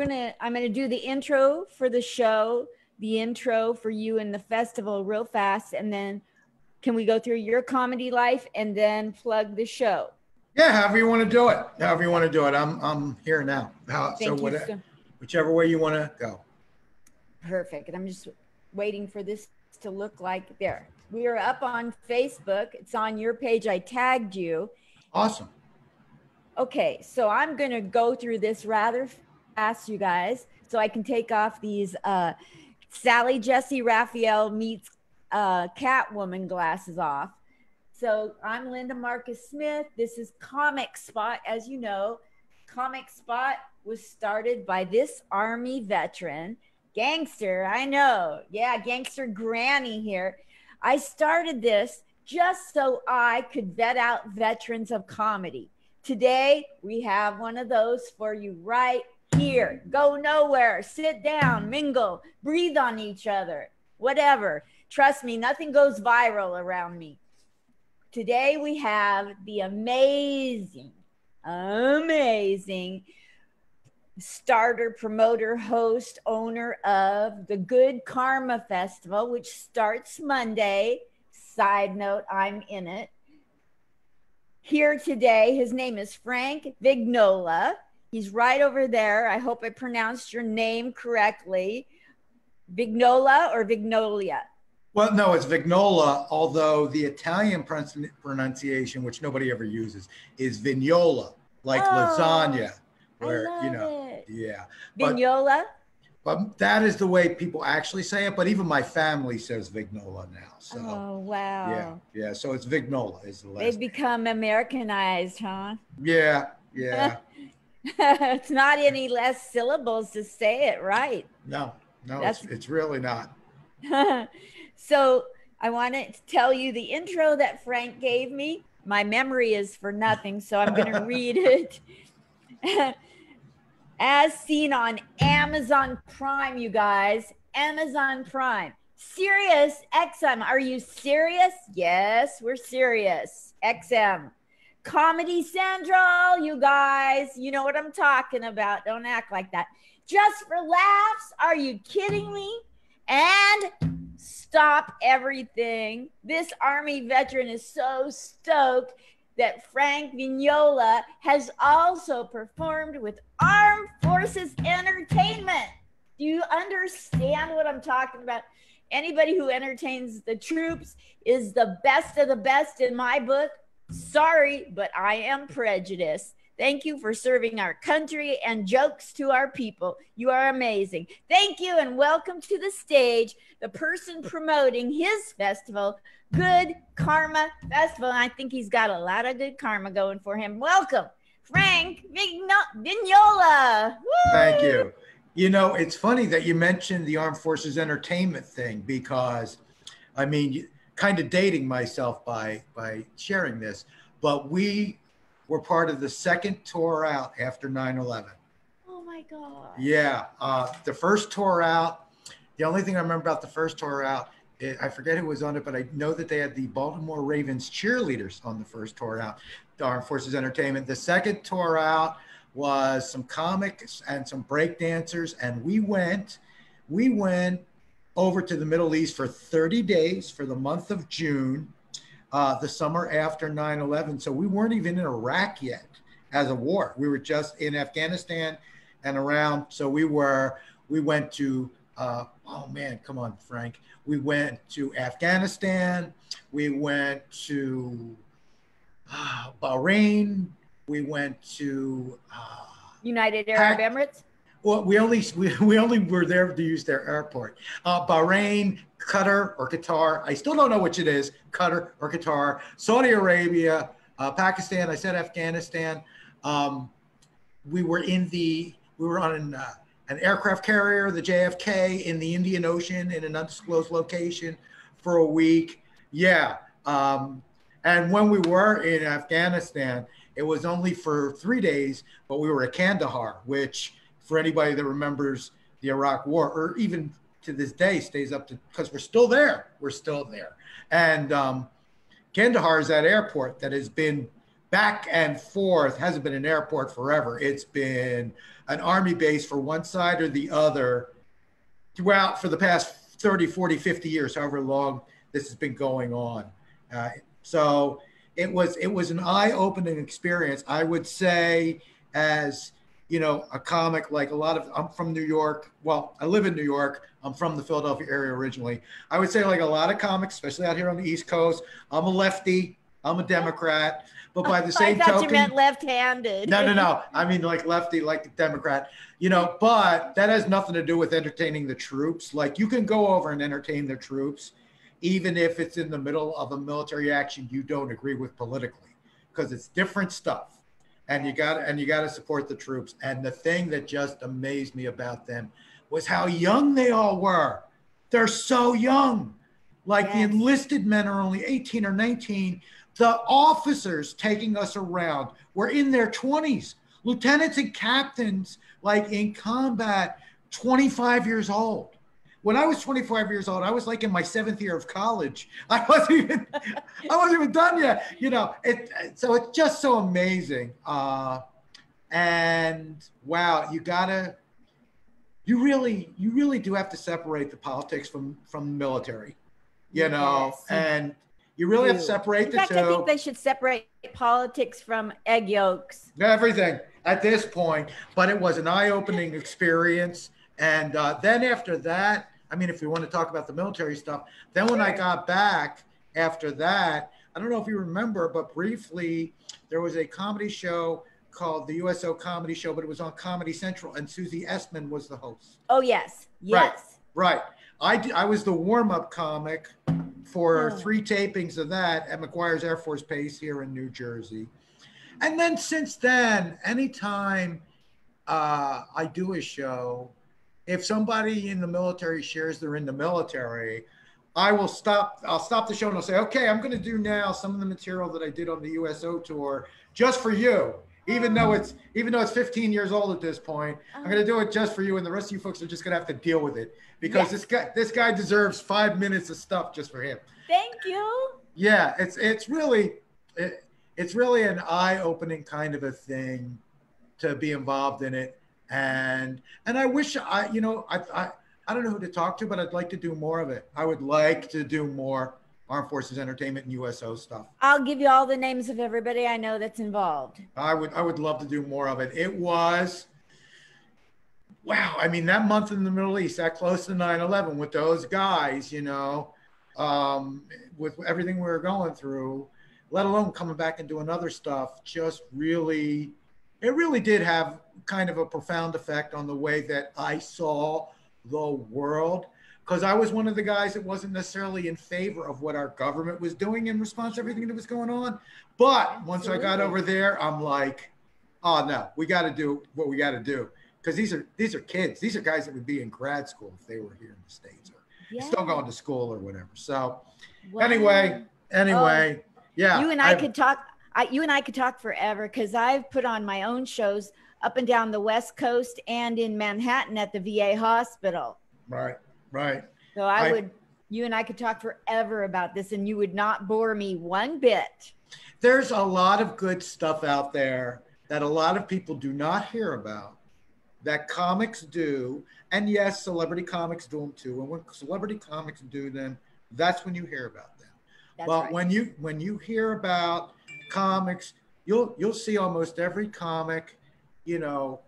I'm gonna do the intro for the show, the intro for you and the festival real fast, and then can we go through your comedy life and then plug the show? Yeah, however you want to do it. However you want to do it. I'm here now. Thank you so. Whichever way you want to go. Perfect. And I'm just waiting for this to look like there. We are up on Facebook. It's on your page. I tagged you. Awesome. Okay, so I'm going to go through this rather fast, you guys, so I can take off these Sally Jesse Raphael meets Catwoman glasses off. So I'm Linda Marcus Smith. This is Comic Spot. As you know, Comic Spot was started by this Army veteran, gangster, I know. Yeah, gangster Granny here. I started this just so I could vet out veterans of comedy. Today, we have one of those for you right here. Go nowhere, sit down, mingle, breathe on each other, whatever. Trust me, nothing goes viral around me. Today, we have the amazing starter, promoter, host, owner of the Good Karma Festival, which starts Monday. Side note, I'm in it. Here today, his name is Frank Vignola. He's right over there. I hope I pronounced your name correctly. Vignola or Vignolia? Well, no, it's Vignola, although the Italian pronunciation, which nobody ever uses, is Vignola, like lasagna. Where, I love it. Yeah. Vignola? But that is the way people actually say it. But even my family says Vignola now. So, oh, wow. Yeah. So it's Vignola is the last They've become Americanized, huh? Yeah. It's not any less syllables to say it right. No, it's really not. So I want to tell you the intro that Frank gave me. My memory is for nothing, so I'm going to read it. As seen on Amazon Prime, you guys. Amazon Prime. Sirius XM. Are you serious? Yes, we're serious. XM. Comedy Central, you guys. You know what I'm talking about. Don't act like that. Just for laughs. Are you kidding me? And stop everything. This Army veteran is so stoked that Frank Vignola has also performed with Armed Forces Entertainment. Do you understand what I'm talking about? Anybody who entertains the troops is the best of the best in my book. Sorry, but I am prejudiced. Thank you for serving our country and jokes to our people. You are amazing. Thank you and welcome to the stage, the person promoting his festival, Good Karma Festival. And I think he's got a lot of good karma going for him. Welcome, Frank Vignola. Woo! Thank you. You know, it's funny that you mentioned the Armed Forces Entertainment thing because, I mean, kind of dating myself by sharing this, but we were part of the second tour out after 9/11. Oh my God. Yeah. The first tour out, the only thing I remember about the first tour out, I forget who was on it, but I know that they had the Baltimore Ravens cheerleaders on the first tour out, the Armed Forces Entertainment. The second tour out was some comics and some break dancers. And we went over to the Middle East for 30 days for the month of June. The summer after 9/11. So we weren't even in Iraq yet as a war. We were just in Afghanistan and around. So we went to, oh man, come on, Frank. We went to Afghanistan. We went to Bahrain. We went to United Arab Emirates. Well, we only were there to use their airport. Bahrain, Qatar or Qatar. I still don't know which it is, Qatar or Qatar. Saudi Arabia, Pakistan. I said Afghanistan. We were on an aircraft carrier, the JFK, in the Indian Ocean in an undisclosed location for a week. Yeah. And when we were in Afghanistan, it was only for 3 days, but we were at Kandahar, which, for anybody that remembers the Iraq War, or even to this day stays up to, because we're still there. And Kandahar is that airport that has been back and forth. Hasn't been an airport forever. It's been an army base for one side or the other throughout for the past 30, 40, 50 years, however long this has been going on. So it was an eye-opening experience. I would say, as you know, a comic, like a lot of, I'm from New York. Well, I live in New York. I'm from the Philadelphia area originally. I would say, like a lot of comics, especially out here on the East Coast, I'm a lefty, I'm a Democrat, but by the same I thought token, you meant left-handed. no. I mean, like lefty, like the Democrat, you know, but that has nothing to do with entertaining the troops. Like, you can go over and entertain the troops, even if it's in the middle of a military action you don't agree with politically, because it's different stuff. And you got to support the troops. And the thing that just amazed me about them was how young they all were. They're so young. Like, the enlisted men are only 18 or 19. The officers taking us around were in their 20s. Lieutenants and captains, like in combat, 25 years old. When I was 25 years old, I was like in my 7th year of college. I wasn't even done yet. You know, so it's just so amazing. And wow, you really do have to separate the politics from the military, you know, and you really have to separate the two. I think they should separate politics from egg yolks. Everything at this point, but it was an eye-opening experience. And then after that, I mean, if we want to talk about the military stuff, then when I got back after that, I don't know if you remember, but briefly, there was a comedy show called the USO Comedy Show, but it was on Comedy Central, and Susie Essman was the host. Oh, yes. Yes. Right. I was the warm-up comic for 3 tapings of that at McGuire's Air Force Base here in New Jersey. And then since then, anytime I do a show, if somebody in the military shares they're in the military, I'll stop the show and I'll say, okay, I'm going to do now some of the material that I did on the USO tour just for you. Even though it's 15 years old at this point, I'm going to do it just for you. And the rest of you folks are just going to have to deal with it, because this guy deserves 5 minutes of stuff just for him. Thank you. Yeah. It's really an eye-opening kind of a thing to be involved in it. And I wish I don't know who to talk to, but I'd like to do more of it. I would like to do more Armed Forces Entertainment and USO stuff. I'll give you all the names of everybody I know that's involved. I would love to do more of it. It was, wow. I mean, that month in the Middle East, that close to 9/11 with those guys, you know, with everything we were going through, let alone coming back and doing other stuff, just really, it really did have kind of a profound effect on the way that I saw the world. Because I was one of the guys that wasn't necessarily in favor of what our government was doing in response to everything that was going on. But once I got over there, I'm like, oh no, we got to do what we got to do. Because these are kids. These are guys that would be in grad school if they were here in the States or still going to school or whatever. So anyway, yeah. You and I could talk. You and I could talk forever, because I've put on my own shows up and down the West Coast and in Manhattan at the VA hospital. Right. So you and I could talk forever about this, and you would not bore me one bit. There's a lot of good stuff out there that a lot of people do not hear about, that comics do. And yes, celebrity comics do them too. And when celebrity comics do them, that's when you hear about them. But when you hear about comics, you'll see almost every comic, you know,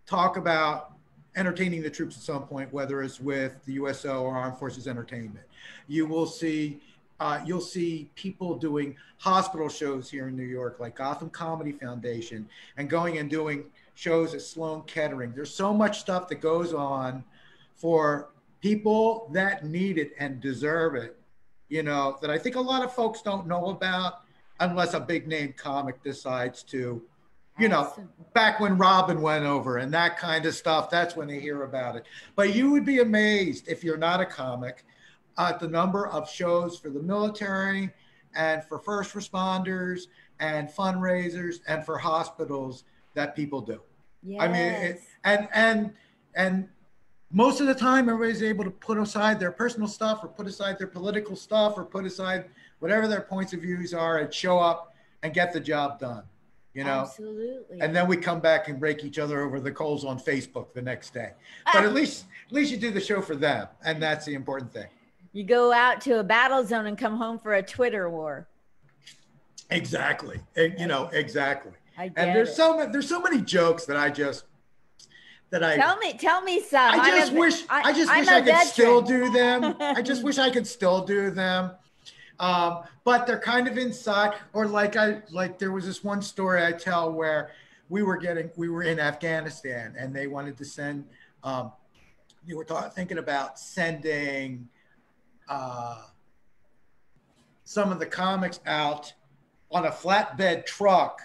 talk about entertaining the troops at some point, whether it's with the USO or Armed Forces Entertainment. You'll see people doing hospital shows here in New York, like Gotham Comedy Foundation, and going and doing shows at Sloan Kettering. There's so much stuff that goes on for people that need it and deserve it, you know, that I think a lot of folks don't know about, unless a big name comic decides to. You know, back when Robin went over and that kind of stuff, that's when they hear about it. But you would be amazed, if you're not a comic, at the number of shows for the military and for first responders and fundraisers and for hospitals that people do. Yes. I mean, and most of the time, everybody's able to put aside their personal stuff or put aside their political stuff or put aside whatever their points of views are and show up and get the job done, you know? Absolutely. And then we come back and rake each other over the coals on Facebook the next day. But at least you do the show for them. And that's the important thing. You go out to a battle zone and come home for a Twitter war. Exactly. You know, exactly. I get and there's so many jokes that I tell me some. I just wish I could still do them. I just wish I could still do them. But they're kind of inside, or like there was this one story I tell where we were in Afghanistan and they wanted to send, they were thinking about sending some of the comics out on a flatbed truck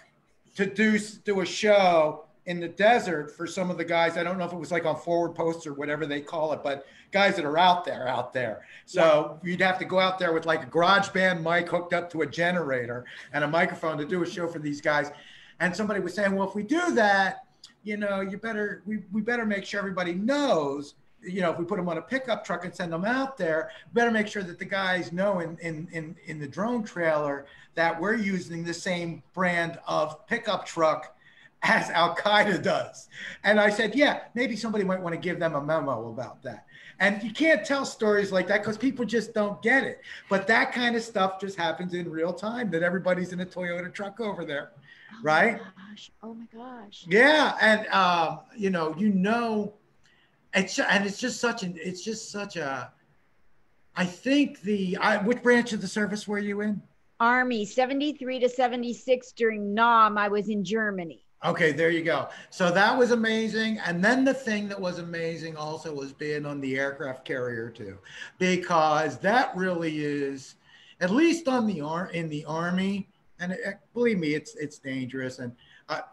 to do a show in the desert for some of the guys. I don't know if it was like on forward posts or whatever they call it, but guys that are out there. So you'd have to go out there with like a garage band mic hooked up to a generator and a microphone to do a show for these guys. And somebody was saying, well, if we do that, you know, we better make sure everybody knows, you know, if we put them on a pickup truck and send them out there, we better make sure that the guys know in the drone trailer that we're using the same brand of pickup truck as Al-Qaeda does. And I said, yeah, maybe somebody might want to give them a memo about that. And you can't tell stories like that because people just don't get it. But that kind of stuff just happens in real time, that everybody's in a Toyota truck over there, right? Oh my gosh. Yeah, and it's just such a, I think which branch of the service were you in? Army, 73 to 76 during NAM. I was in Germany. Okay, there you go. So that was amazing. And then the thing that was amazing also was being on the aircraft carrier too, because that really is, at least in the Army, and believe me, it's dangerous and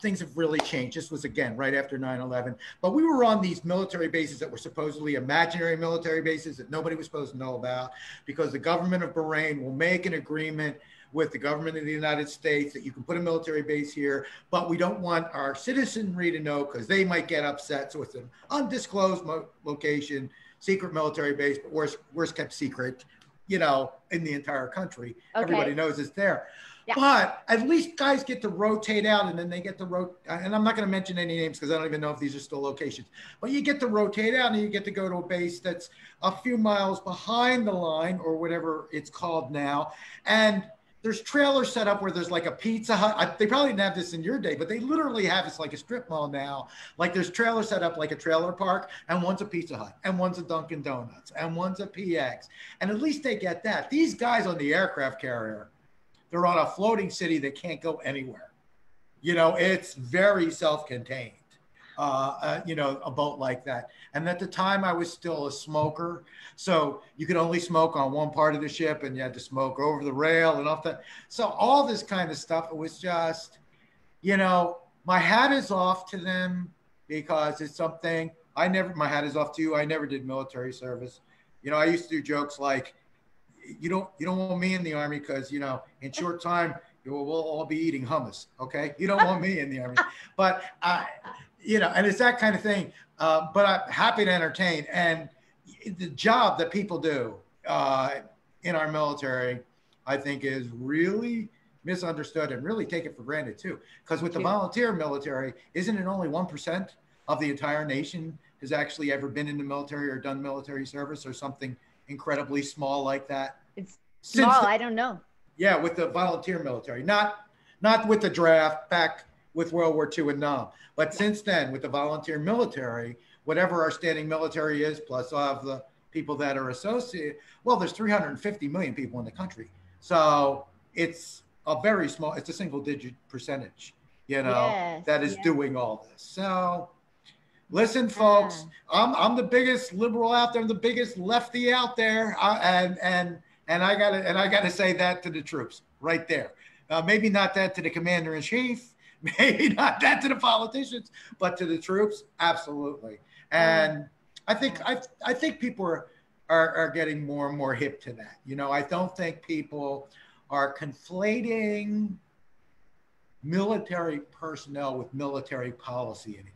things have really changed. This was, again, right after 9/11. But we were on these military bases that were supposedly imaginary military bases that nobody was supposed to know about, because the government of Bahrain will make an agreement with the government of the United States that you can put a military base here, but we don't want our citizenry to know because they might get upset. So it's an undisclosed location, secret military base, but worst kept secret, you know, in the entire country. Okay. Everybody knows it's there. Yeah. But at least guys get to rotate out, and then they get to and I'm not going to mention any names because I don't even know if these are still locations, but you get to rotate out and you get to go to a base that's a few miles behind the line or whatever it's called now. And there's trailers set up where there's like a Pizza Hut. They probably didn't have this in your day, but they literally have this like a strip mall now. Like there's trailers set up like a trailer park, and one's a Pizza Hut, and one's a Dunkin' Donuts, and one's a PX. And at least they get that. These guys on the aircraft carrier, they're on a floating city that can't go anywhere. You know, it's very self-contained, you know, a boat like that. And at the time I was still a smoker. So you could only smoke on one part of the ship and you had to smoke over the rail and off that. So all this kind of stuff, it was just, you know, my hat is off to them because it's something my hat is off to you. I never did military service. You know, I used to do jokes like, you don't want me in the Army because, you know, in short time, we'll all be eating hummus. Okay. You don't want me in the Army, but you know, and it's that kind of thing. But I'm happy to entertain. And the job that people do in our military, I think is really misunderstood and really taken for granted too. Because with the volunteer military, isn't it only 1% of the entire nation has actually ever been in the military or done military service or something incredibly small like that? It's small. I don't know. Yeah, with the volunteer military, not with the draft back with World War II and NAM, but since then with the volunteer military, whatever our standing military is, plus all of the people that are associated. Well, there's 350 million people in the country, so it's a very small. It's a single-digit percentage, you know, that is doing all this. So. Listen, folks, I'm the biggest liberal out there. I'm the biggest lefty out there, and I gotta say that to the troops right there. Maybe not that to the commander in chief, maybe not that to the politicians, but to the troops, absolutely. And I think people are getting more and more hip to that. You know, I don't think people are conflating military personnel with military policy anymore.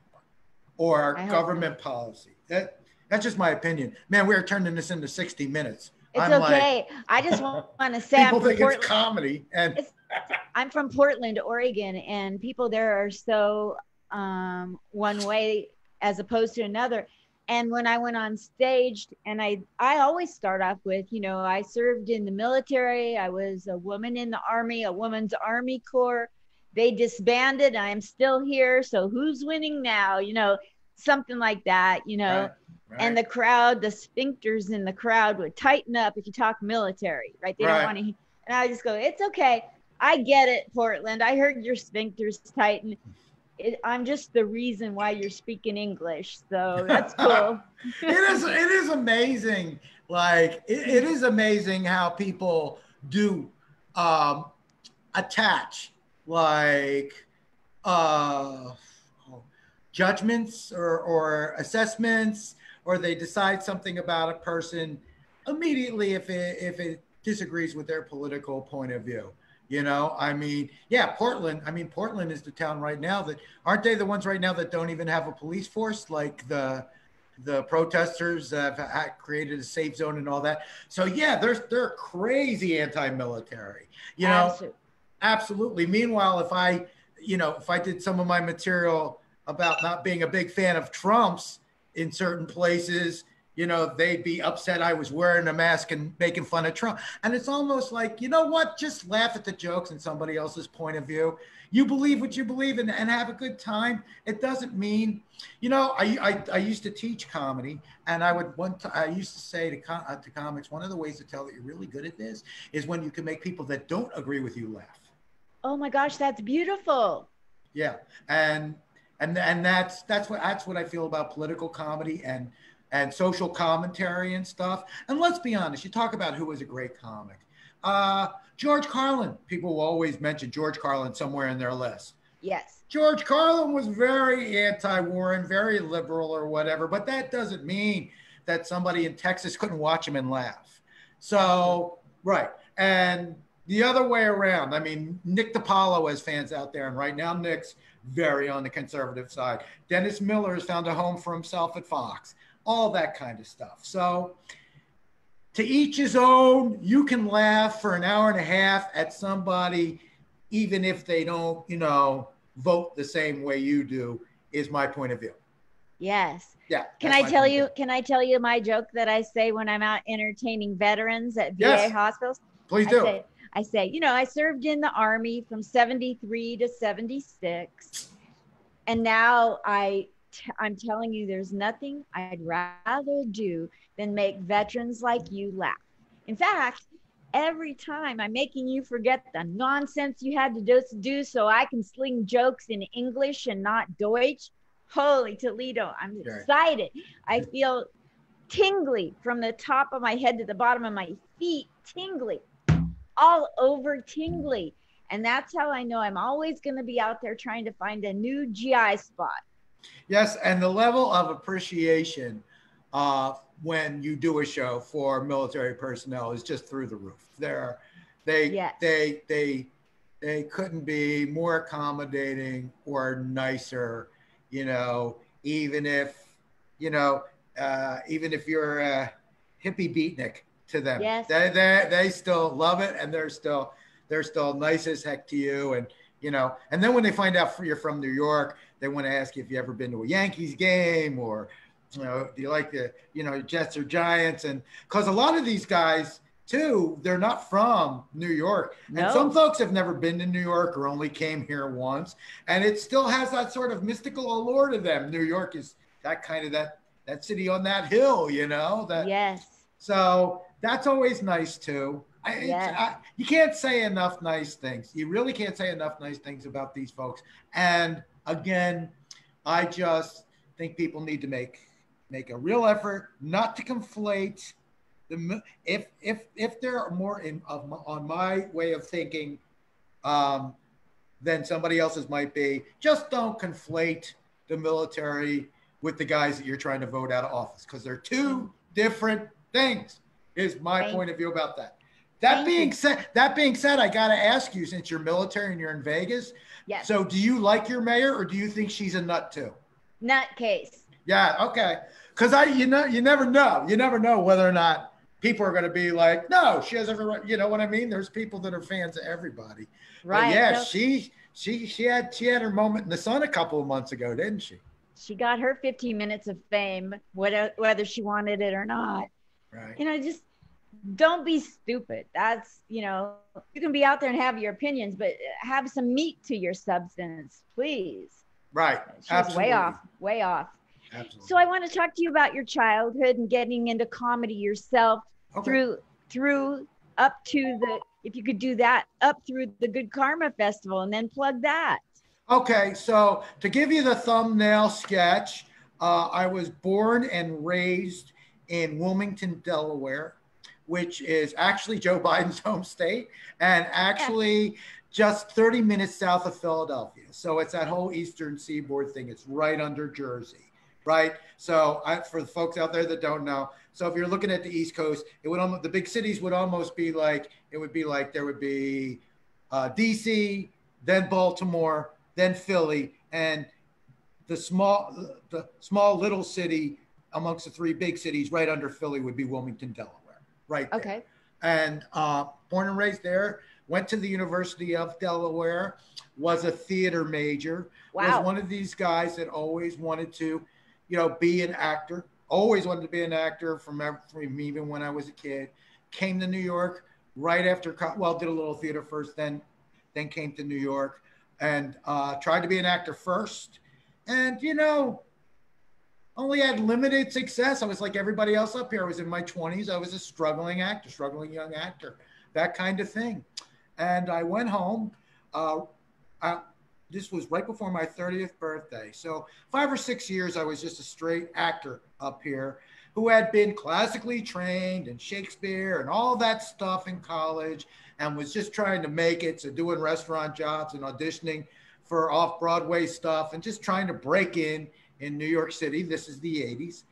Or government policy. That's just my opinion. Man, we're turning this into 60 minutes. It's okay. I just want to say people think it's comedy, and I'm from Portland, Oregon, and people there are so one way as opposed to another. And when I went on stage, and I always start off with, I served in the military. I was a woman in the Army, a woman's Army Corps. They disbanded. I'm still here. So who's winning now? Something like that, Right. And Right. the crowd, the sphincters in the crowd would tighten up if you talk military, right? They don't Right. want to. And I just go, it's okay. I get it, Portland. I heard your sphincters tighten. I'm just the reason why you're speaking English. So that's cool. It is amazing. Like it is amazing how people do um, attach like uh, judgments or assessments, or they decide something about a person immediately if it disagrees with their political point of view. I mean, yeah, Portland. I mean, Portland is the town right now that aren't they the ones right now that don't even have a police force, like the protesters have created a safe zone and all that. So yeah, they're crazy anti-military. Absolutely. Absolutely. Meanwhile, if I did some of my material about not being a big fan of Trump's in certain places, they'd be upset I was wearing a mask and making fun of Trump. And it's almost like, you know what? Just laugh at the jokes in somebody else's point of view. You believe what you believe and have a good time. It doesn't mean, I used to teach comedy, and I used to say to comics, one of the ways to tell that you're really good at this is when you can make people that don't agree with you laugh. Oh my gosh, that's beautiful. Yeah. And that's what I feel about political comedy and social commentary and stuff. And let's be honest, you talk about who was a great comic. George Carlin. People will always mention George Carlin somewhere in their list. Yes. George Carlin was very anti-war and very liberal or whatever, but that doesn't mean that somebody in Texas couldn't watch him and laugh. So, right. And the other way around, I mean, Nick DiPaolo has fans out there, and right now Nick's very on the conservative side. Dennis Miller has found a home for himself at Fox, all that kind of stuff. So to each his own. You can laugh for an hour and a half at somebody, even if they don't, vote the same way you do, is my point of view. Yes. Yeah. Can I tell you my joke that I say when I'm out entertaining veterans at VA hospitals? Please do. I say, I served in the Army from 73 to 76. And now I'm telling you, there's nothing I'd rather do than make veterans like you laugh. In fact, every time I'm making you forget the nonsense you had to do so I can sling jokes in English and not Deutsch. Holy Toledo, I'm excited. I feel tingly from the top of my head to the bottom of my feet, tingly, all over tingly. And that's how I know I'm always going to be out there trying to find a new GI spot. Yes, and the level of appreciation when you do a show for military personnel is just through the roof. They couldn't be more accommodating or nicer, even if you're a hippie beatnik to them. Yes. They still love it, and they're still nice as heck to you. And and then when they find out you're from New York, they want to ask you if you ever been to a Yankees game, or do you like the Jets or Giants? And because a lot of these guys too, they're not from New York. No. And some folks have never been to New York or only came here once, and it still has that sort of mystical allure to them. New York is that kind of that city on that hill, Yes. So that's always nice too. You can't say enough nice things. You really can't say enough nice things about these folks. And again, I just think people need to make a real effort not to conflate if they're more on my way of thinking than somebody else's might be. Just don't conflate the military with the guys that you're trying to vote out of office, because they're two different things. Is my point of view about that. That being said, I got to ask you, since you're military and you're in Vegas. Yes. So do you like your mayor, or do you think she's a nut too? Nutcase. Yeah. Okay. Because you never know. You never know whether or not people are going to be like, no, she has every right. You know what I mean? There's people that are fans of everybody. But Right. yeah, No, she had her moment in the sun a couple of months ago, didn't she? she got her 15 minutes of fame, whether she wanted it or not. Right. Just don't be stupid. That's, you can be out there and have your opinions, but have some meat to your substance, please. Right. She was way Absolutely. off, way off. Absolutely. So I want to talk to you about your childhood and getting into comedy yourself Okay. through up to the, if you could do that, up through the Good Karma Festival and then plug that. Okay. So to give you the thumbnail sketch, I was born and raised in Wilmington, Delaware, which is actually Joe Biden's home state and actually just 30 minutes south of Philadelphia. So it's that whole Eastern Seaboard thing. It's right under Jersey, right? So for the folks out there that don't know, so if you're looking at the East Coast, it would almost, the big cities would almost be like, it would be like there would be DC, then Baltimore, then Philly, and the small little city amongst the three big cities right under Philly would be Wilmington, Delaware, right there. Okay. And born and raised there, went to the University of Delaware, was a theater major, Wow. was one of these guys that always wanted to, be an actor, always wanted to be an actor from even when I was a kid. Came to New York right after, did a little theater first, then came to New York and tried to be an actor first. And, only had limited success. I was like everybody else up here. I was in my 20s. I was a struggling young actor, that kind of thing. And I went home. This was right before my 30th birthday. So 5 or 6 years, I was just a straight actor up here who had been classically trained in Shakespeare and all that stuff in college and was just trying to make it. So doing restaurant jobs and auditioning for off-Broadway stuff and just trying to break in New York City. This is the 80s.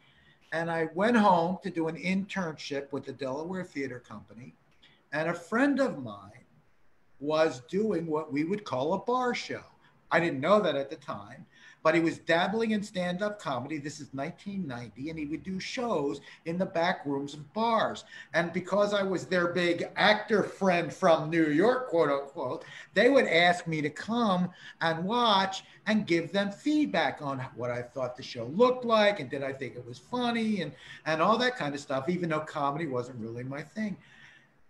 And I went home to do an internship with the Delaware Theater Company. And a friend of mine was doing what we would call a bar show. I didn't know that at the time, but he was dabbling in stand-up comedy. This is 1990, and he would do shows in the back rooms of bars. And because I was their big actor friend from New York, quote unquote, they would ask me to come and watch and give them feedback on what I thought the show looked like, and did I think it was funny, and all that kind of stuff, even though comedy wasn't really my thing.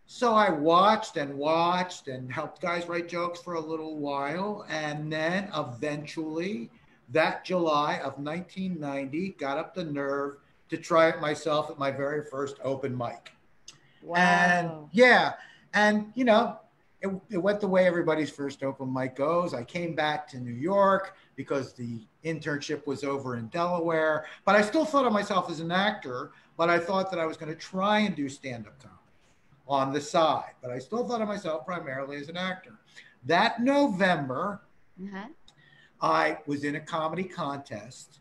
So I watched and helped guys write jokes for a little while. And then eventually, that July of 1990, got up the nerve to try it myself at my very first open mic. Wow. And yeah, and it went the way everybody's first open mic goes. I came back to New York because the internship was over in Delaware, but I still thought of myself as an actor, but I thought that I was going to try and do stand-up comedy on the side, but I still thought of myself primarily as an actor. That November, I was in a comedy contest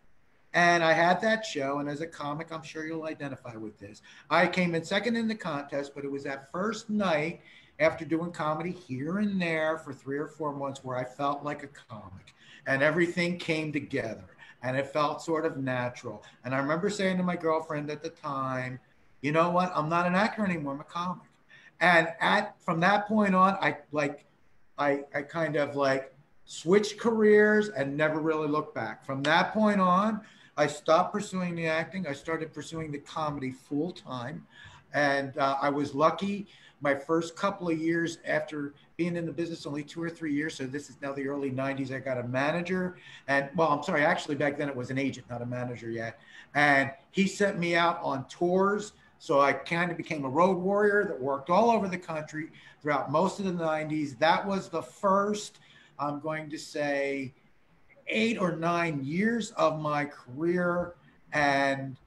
and I had that show. And as a comic, I'm sure you'll identify with this. I came in second in the contest, but it was that first night after doing comedy here and there for 3 or 4 months where I felt like a comic and everything came together and it felt sort of natural. And I remember saying to my girlfriend at the time, you know what? I'm not an actor anymore. I'm a comic. And from that point on, I kind of like switched careers and never really looked back. From that point on, I stopped pursuing the acting. I started pursuing the comedy full time. And I was lucky my first couple of years after being in the business, only 2 or 3 years. So this is now the early 90s. I got a manager I'm sorry, actually back then it was an agent, not a manager yet. And he sent me out on tours. So I kind of became a road warrior that worked all over the country throughout most of the 90s. That was the first, I'm going to say, 8 or 9 years of my career and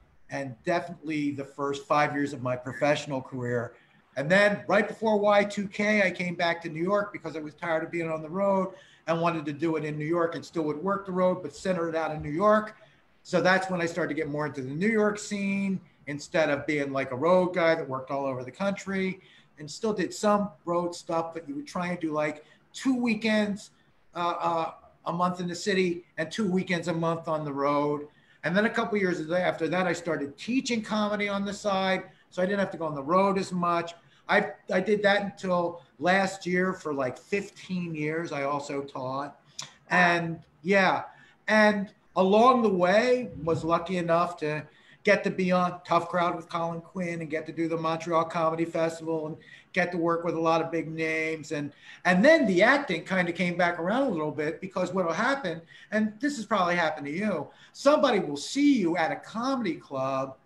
definitely the first 5 years of my professional career. And then right before Y2K, I came back to New York because I was tired of being on the road and wanted to do it in New York and still would work the road, but center it out in New York. So that's when I started to get more into the New York scene, instead of being like a road guy that worked all over the country and still did some road stuff, but you would try and do like 2 weekends a month in the city and 2 weekends a month on the road. And then a couple years after that, I started teaching comedy on the side. So I didn't have to go on the road as much. I did that until last year for like 15 years. I also taught. And yeah, and along the way was lucky enough to get to be on Tough Crowd with Colin Quinn and get to do the Montreal Comedy Festival and get to work with a lot of big names. And then the acting kind of came back around a little bit, because what will happen, and this has probably happened to you, somebody will see you at a comedy club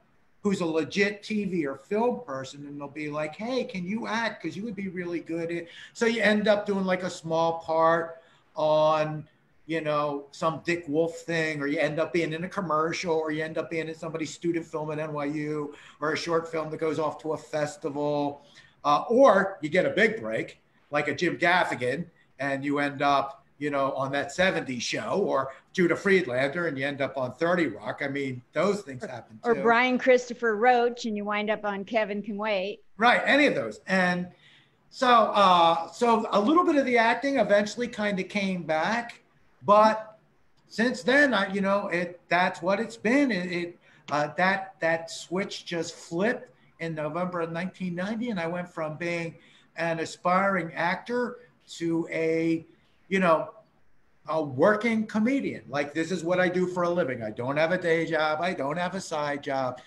who's a legit TV or film person, and they'll be like, hey, can you act? Because you would be really good at. So you end up doing like a small part on, you know, some Dick Wolf thing, or you end up being in a commercial, or you end up being in somebody's student film at NYU, or a short film that goes off to a festival, or you get a big break like a Jim Gaffigan, and you end up, you know, on that 70s show, or Judah Friedlander, and you end up on 30 Rock. I mean, those things happen too. Or Brian Christopher Roach, and you wind up on Kevin Can Wait. Right, any of those. And so, so a little bit of the acting eventually kind of came back, but since then, you know, that's what it's been. That switch just flipped in November of 1990, and I went from being an aspiring actor to a, you know, a working comedian. Like, this is what I do for a living. I don't have a day job. I don't have a side job.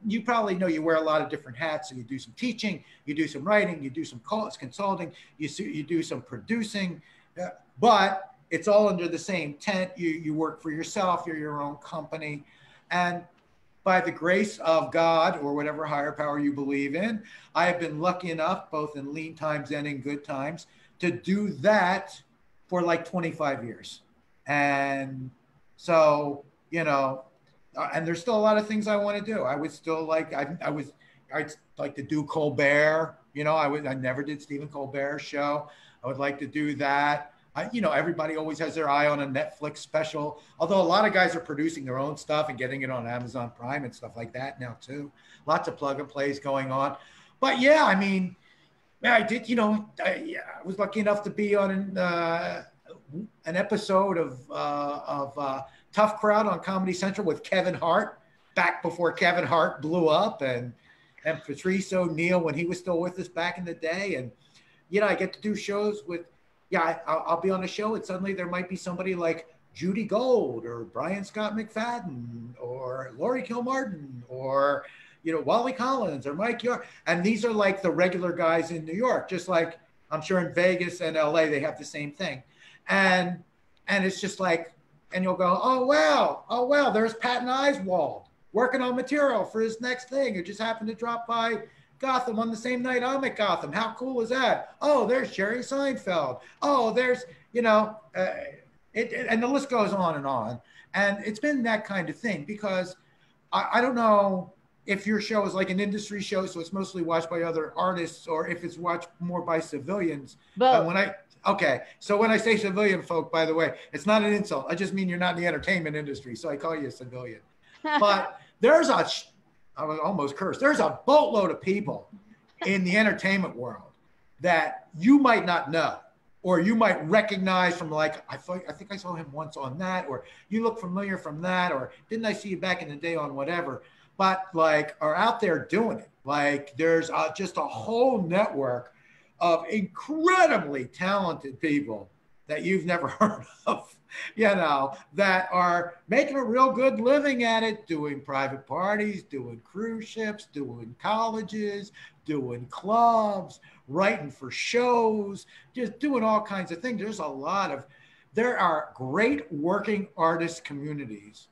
You probably know you wear a lot of different hats. So you do some teaching, you do some writing, you do some consulting, you do some producing, but it's all under the same tent. You work for yourself, you're your own company. And by the grace of God, or whatever higher power you believe in, I have been lucky enough, both in lean times and in good times, to do that for like 25 years. And so, you know, and there's still a lot of things I want to do. I would still like, I'd like to do Colbert. You know, I never did Stephen Colbert's show. I would like to do that. You know, everybody always has their eye on a Netflix special, although a lot of guys are producing their own stuff and getting it on Amazon Prime and stuff like that now too. Lots of plug and plays going on. But yeah, I mean, I did, you know, I was lucky enough to be on an episode of Tough Crowd on Comedy Central with Kevin Hart, back before Kevin Hart blew up, and Patrice O'Neill when he was still with us back in the day. And, you know, I get to do shows with, yeah, I'll be on a show and suddenly there might be somebody like Judy Gold or Brian Scott McFadden or Laurie Kilmartin or, you know, Wally Collins or Mike York. And these are like the regular guys in New York, just like I'm sure in Vegas and LA, they have the same thing. And it's just like, and you'll go, oh, wow, there's Patton Oswalt working on material for his next thing. Who just happened to drop by Gotham on the same night I'm at Gotham. How cool is that? Oh, there's Jerry Seinfeld. Oh, there's, you know, and the list goes on and on. And it's been that kind of thing, because I don't know if your show is like an industry show, so it's mostly watched by other artists, or if it's watched more by civilians. Both. Okay, so when I say civilian folk, by the way, it's not an insult. I just mean you're not in the entertainment industry, so I call you a civilian. But I was almost cursed. There's a boatload of people in the entertainment world that you might not know, or you might recognize from like, I think I saw him once on that, or you look familiar from that, or didn't I see you back in the day on whatever, but like are out there doing it. Like there's just a whole network of incredibly talented people that you've never heard of, you know, that are making a real good living at it, doing private parties, doing cruise ships, doing colleges, doing clubs, writing for shows, just doing all kinds of things. There are great working artist communities.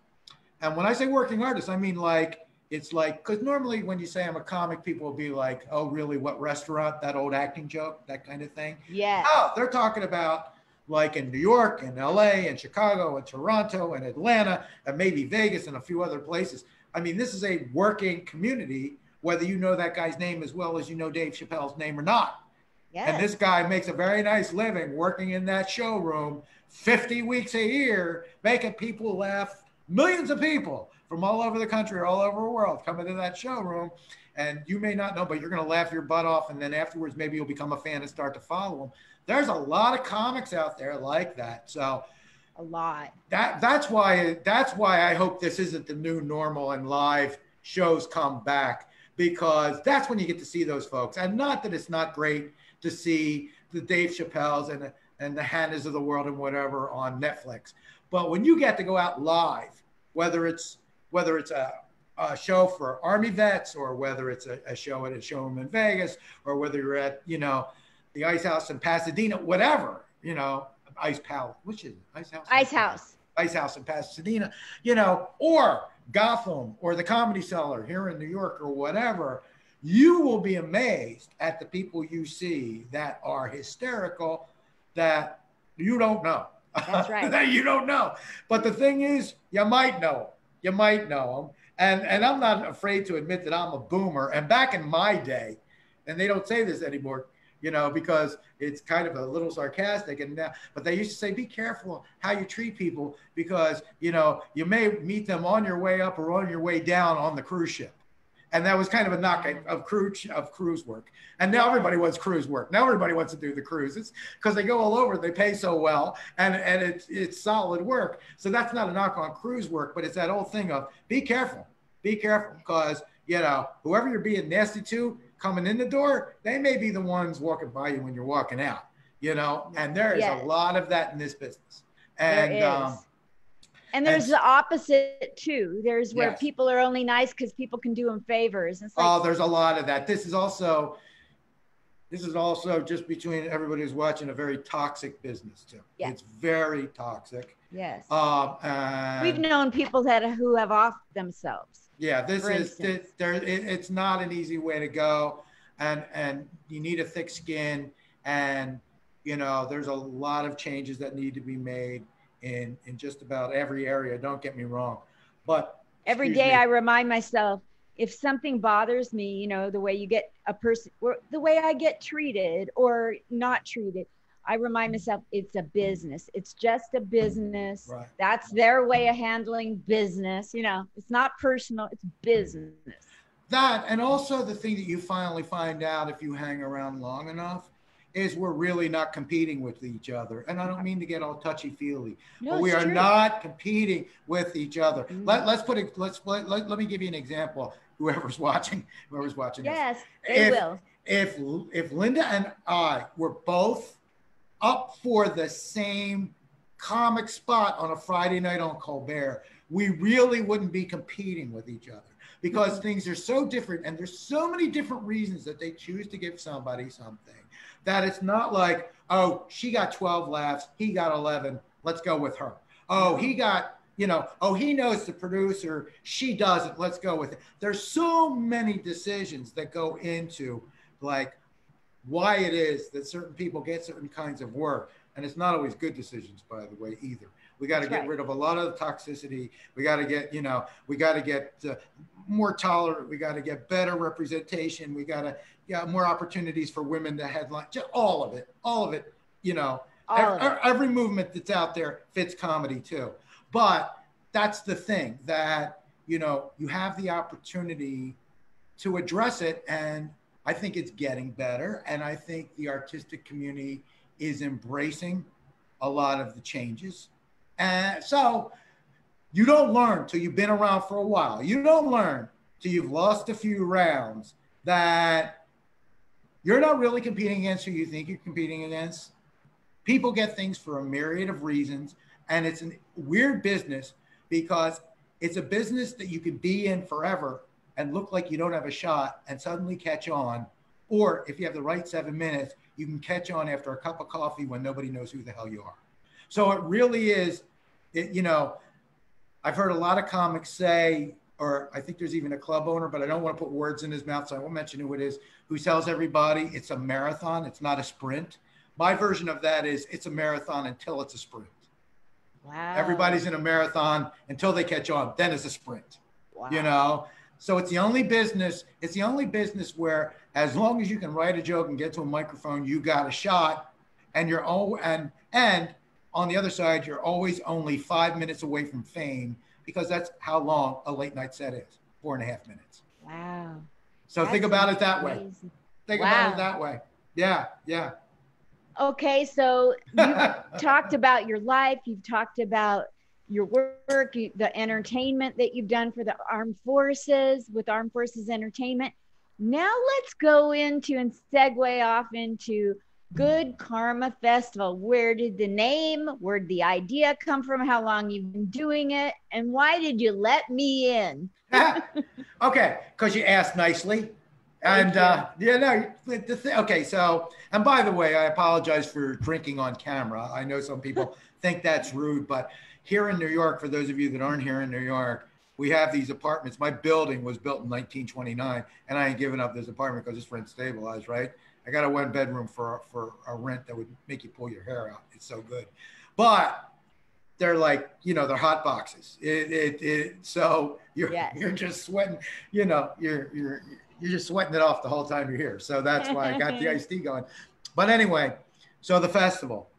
And when I say working artists, I mean like, it's like, because normally when you say I'm a comic, people will be like, oh, really? What restaurant? That old acting joke, that kind of thing. Yeah. Oh, they're talking about like in New York and LA and Chicago and Toronto and Atlanta and maybe Vegas and a few other places. I mean, this is a working community, whether you know that guy's name as well as you know Dave Chappelle's name or not. Yes. And this guy makes a very nice living working in that showroom 50 weeks a year, making people laugh, millions of people from all over the country or all over the world come into that showroom. And you may not know, but you're going to laugh your butt off. And then afterwards, maybe you'll become a fan and start to follow them. There's a lot of comics out there like that. So, A lot. That's why I hope this isn't the new normal and live shows come back, because that's when you get to see those folks. And not that it's not great to see the Dave Chappelle's and the Hannahs of the world and whatever on Netflix, but when you get to go out live, whether it's a show for Army vets, or whether it's a show at a showroom in Vegas, or whether you're at, you know, the Ice House in Pasadena, whatever, you know, Ice Palace, which is Ice House? Ice House. Ice House in Pasadena, you know, or Gotham, or the Comedy Cellar here in New York, or whatever, you will be amazed at the people you see that are hysterical that you don't know. That's right. That you don't know. But the thing is, you might know them. You might know them. And I'm not afraid to admit that I'm a boomer. And back in my day, and they don't say this anymore, you know, because it's kind of a little sarcastic, and now, but they used to say, be careful how you treat people, because, you know, you may meet them on your way up or on your way down on the cruise ship. And that was kind of a knock of cruise work. And now everybody wants cruise work. Now everybody wants to do the cruises because they go all over, they pay so well, and it's solid work. So that's not a knock on cruise work, but it's that old thing of be careful, because, you know, whoever you're being nasty to coming in the door, they may be the ones walking by you when you're walking out, you know, and there is a lot of that in this business. And there is. And there's the opposite too. There's where people are only nice because people can do them favors. It's like, there's a lot of that. This is also just between everybody who's watching, a very toxic business too. Yeah. It's very toxic. Yes. We've known people who have off themselves. Yeah, it's not an easy way to go, and you need a thick skin, and you know there's a lot of changes that need to be made in just about every area. Don't get me wrong, but every day I remind myself, if something bothers me, you know, the way you get a person, or the way I get treated or not treated, I remind myself it's a business. It's just a business. Right. That's their way of handling business. You know, it's not personal, it's business. That, and also the thing that you finally find out if you hang around long enough is we're really not competing with each other. And I don't mean to get all touchy-feely, but we are not competing with each other. Mm-hmm. Let me give you an example. Whoever's watching yes, they will. If Linda and I were both up for the same comic spot on a Friday night on Colbert, we really wouldn't be competing with each other, because things are so different, and there's so many different reasons that they choose to give somebody something, that it's not like, oh, she got 12 laughs, he got 11, let's go with her. Oh, he got, you know, oh, he knows the producer, she doesn't, let's go with it. There's so many decisions that go into like why it is that certain people get certain kinds of work. And it's not always good decisions, by the way, either. We got to get rid of a lot of the toxicity. We got to get, you know, more tolerant. We got to get better representation. We got to get more opportunities for women to headline. Just all of it, you know, every movement that's out there fits comedy too. But that's the thing, that, you know, you have the opportunity to address it. And I think it's getting better. And I think the artistic community is embracing a lot of the changes. And so you don't learn till you've been around for a while. You don't learn till you've lost a few rounds that you're not really competing against who you think you're competing against. People get things for a myriad of reasons. And it's a weird business, because it's a business that you could be in forever and look like you don't have a shot and suddenly catch on. Or if you have the right 7 minutes, you can catch on after a cup of coffee when nobody knows who the hell you are. So it really is, you know, I've heard a lot of comics say, or I think there's even a club owner, but I don't want to put words in his mouth, so I won't mention who it is, who tells everybody it's a marathon, it's not a sprint. My version of that is it's a marathon until it's a sprint. Wow. Everybody's in a marathon until they catch on, then it's a sprint. Wow. You know? So it's the only business where as long as you can write a joke and get to a microphone, you got a shot, and and on the other side, you're always only 5 minutes away from fame, because that's how long a late night set is, 4.5 minutes. Wow. So think about it that way. Think about it that way. Yeah, yeah. Okay, so you've talked about your life, you've talked about your work, the entertainment that you've done for the armed forces with Armed Forces Entertainment. Now let's go into and segue off into Good Karma Festival. Where did the name, where did the idea come from? How long you've been doing it? And why did you let me in? Okay, because you asked nicely. And okay, so, and by the way, I apologize for drinking on camera. I know some people think that's rude, but here in New York, for those of you that aren't here in New York, we have these apartments. My building was built in 1929, and I ain't giving up this apartment because it's rent stabilized, right? I got a 1 bedroom for a rent that would make you pull your hair out. It's so good. But they're like, they're hot boxes. So you're just sweating, you're just sweating it off the whole time you're here. So that's why I got the iced tea going. But anyway, so the festival.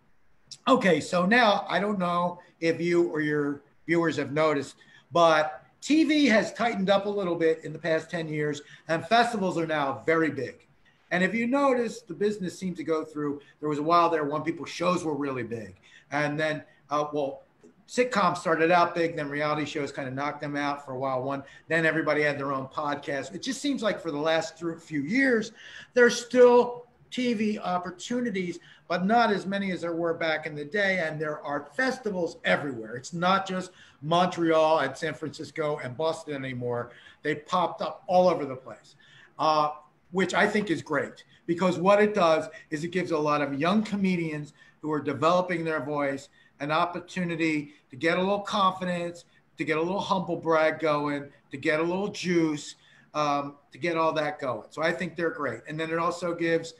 Okay, so now I don't know if you or your viewers have noticed, but TV has tightened up a little bit in the past 10 years, and festivals are now very big. And if you notice, the business seemed to go through, there was a while there when people's shows were really big. And then, sitcoms started out big, then reality shows kind of knocked them out for a while. Then everybody had their own podcast. It just seems like for the last few years, there's still TV opportunities, but not as many as there were back in the day. And there are festivals everywhere. It's not just Montreal and San Francisco and Boston anymore. They popped up all over the place, which I think is great, because what it does is it gives a lot of young comedians who are developing their voice an opportunity to get a little confidence, to get a little humble brag going, to get a little juice, to get all that going. So I think they're great. And then it also gives,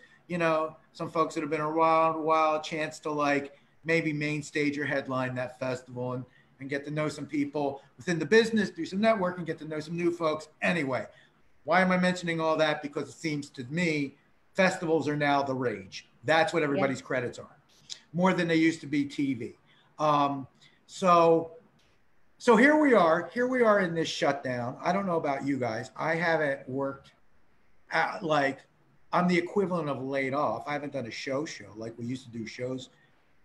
some folks that have been around a while a chance to like maybe main stage or headline that festival and get to know some people within the business, do some networking, get to know some new folks. Anyway, why am I mentioning all that? Because it seems to me festivals are now the rage. That's what everybody's credits are, more than they used to be TV. So here we are in this shutdown. I don't know about you guys. I haven't worked I'm the equivalent of laid off. I haven't done a show like we used to do shows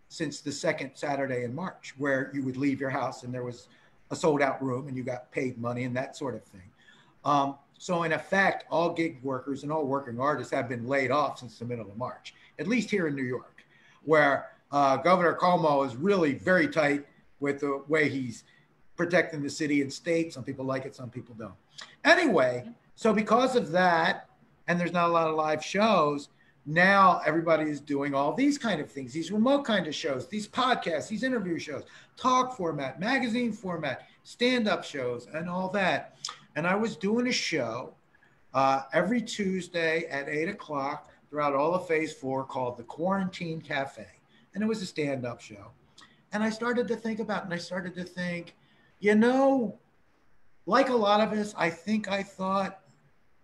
since the second Saturday in March, where you would leave your house and there was a sold out room and you got paid money and that sort of thing. So in effect, all gig workers and all working artists have been laid off since the middle of March, at least here in New York, where Governor Cuomo is really very tight with the way he's protecting the city and state. Some people like it, some people don't. Anyway, so because of that, and there's not a lot of live shows, now everybody is doing all these kind of things, these remote kind of shows, these podcasts, these interview shows, talk format, magazine format, stand-up shows, and all that. And I was doing a show every Tuesday at 8 o'clock throughout all of Phase 4 called The Quarantine Cafe. And it was a stand-up show. And I started to think about it, and I started to think, like a lot of us, I thought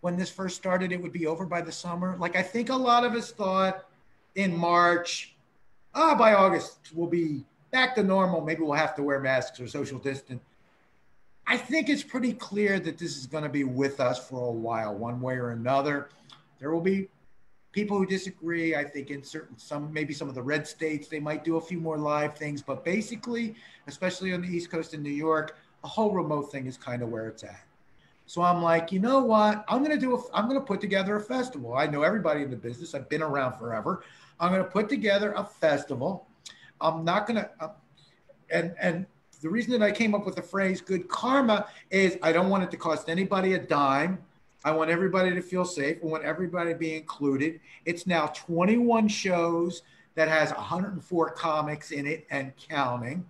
when this first started, it would be over by the summer. Like, I think a lot of us thought in March, by August, we'll be back to normal. Maybe we'll have to wear masks or social distance. I think it's pretty clear that this is going to be with us for a while, one way or another. There will be people who disagree. I think in maybe some of the red states, they might do a few more live things, but basically, especially on the East Coast in New York, a whole remote thing is kind of where it's at. So I'm like, you know what? I'm going to put together a festival. I know everybody in the business. I've been around forever. I'm going to put together a festival. I'm not going to, and the reason that I came up with the phrase good karma is I don't want it to cost anybody a dime. I want everybody to feel safe. I want everybody to be included. It's now 21 shows that has 104 comics in it and counting.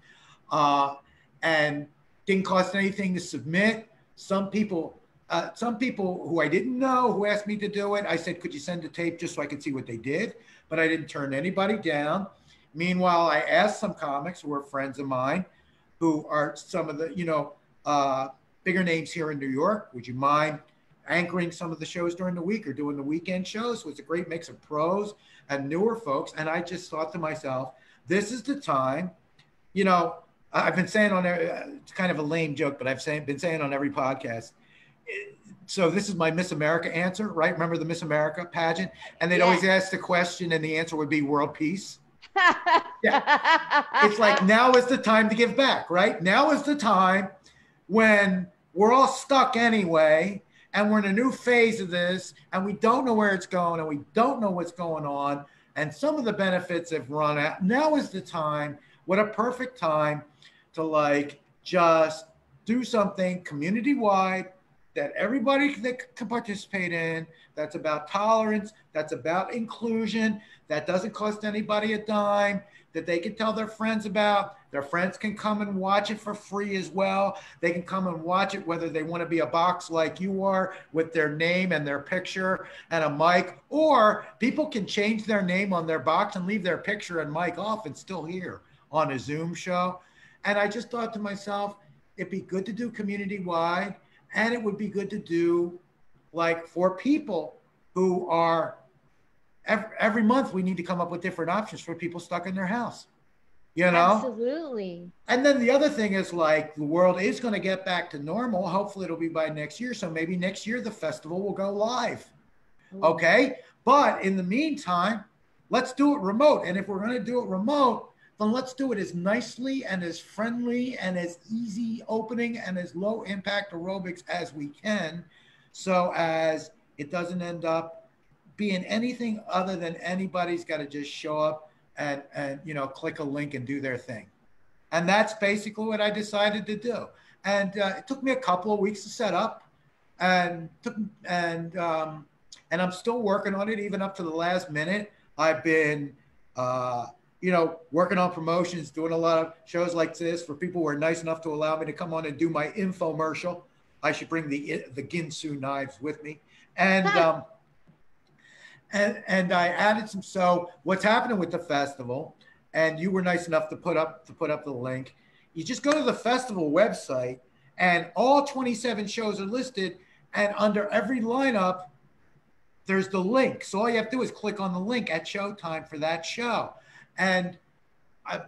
And didn't cost anything to submit. Some people who I didn't know who asked me to do it, I said, could you send a tape just so I could see what they did? But I didn't turn anybody down. Meanwhile, I asked some comics who are friends of mine who are some of the, bigger names here in New York. Would you mind anchoring some of the shows during the week or doing the weekend shows? So it's a great mix of pros and newer folks. And I just thought to myself, this is the time, I've been saying on there, it's kind of a lame joke, but been saying on every podcast, so this is my Miss America answer, right? Remember the Miss America pageant? And they'd always ask the question and the answer would be world peace. Yeah. It's like, now is the time to give back, right? Now is the time when we're all stuck anyway, and we're in a new phase of this, and we don't know where it's going, and we don't know what's going on, and some of the benefits have run out. Now is the time. What a perfect time to like just do something community-wide that everybody can participate in, that's about tolerance, that's about inclusion, that doesn't cost anybody a dime, that they can tell their friends about. Their friends can come and watch it for free as well. They can come and watch it whether they want to be a box like you are with their name and their picture and a mic, or people can change their name on their box and leave their picture and mic off and still hear on a Zoom show. And I just thought to myself, it'd be good to do community-wide, and it would be good to do like for people who are every month we need to come up with different options for people stuck in their house, you know? Absolutely. And then the other thing is like the world is going to get back to normal. Hopefully it'll be by next year. So maybe next year the festival will go live. Ooh. Okay. But in the meantime, let's do it remote. And if we're going to do it remote, then let's do it as nicely and as friendly and as easy opening and as low impact aerobics as we can, so as it doesn't end up being anything other than anybody's got to just show up and you know, click a link and do their thing. And that's basically what I decided to do. And it took me a couple of weeks to set up, and I'm still working on it even up to the last minute. I've been you know, working on promotions, doing a lot of shows like this for people who are nice enough to allow me to come on and do my infomercial. I should bring the Ginsu knives with me. And and I added some. So what's happening with the festival, and you were nice enough to put up the link. You just go to the festival website, and all 27 shows are listed, and under every lineup, there's the link. So all you have to do is click on the link at showtime for that show. And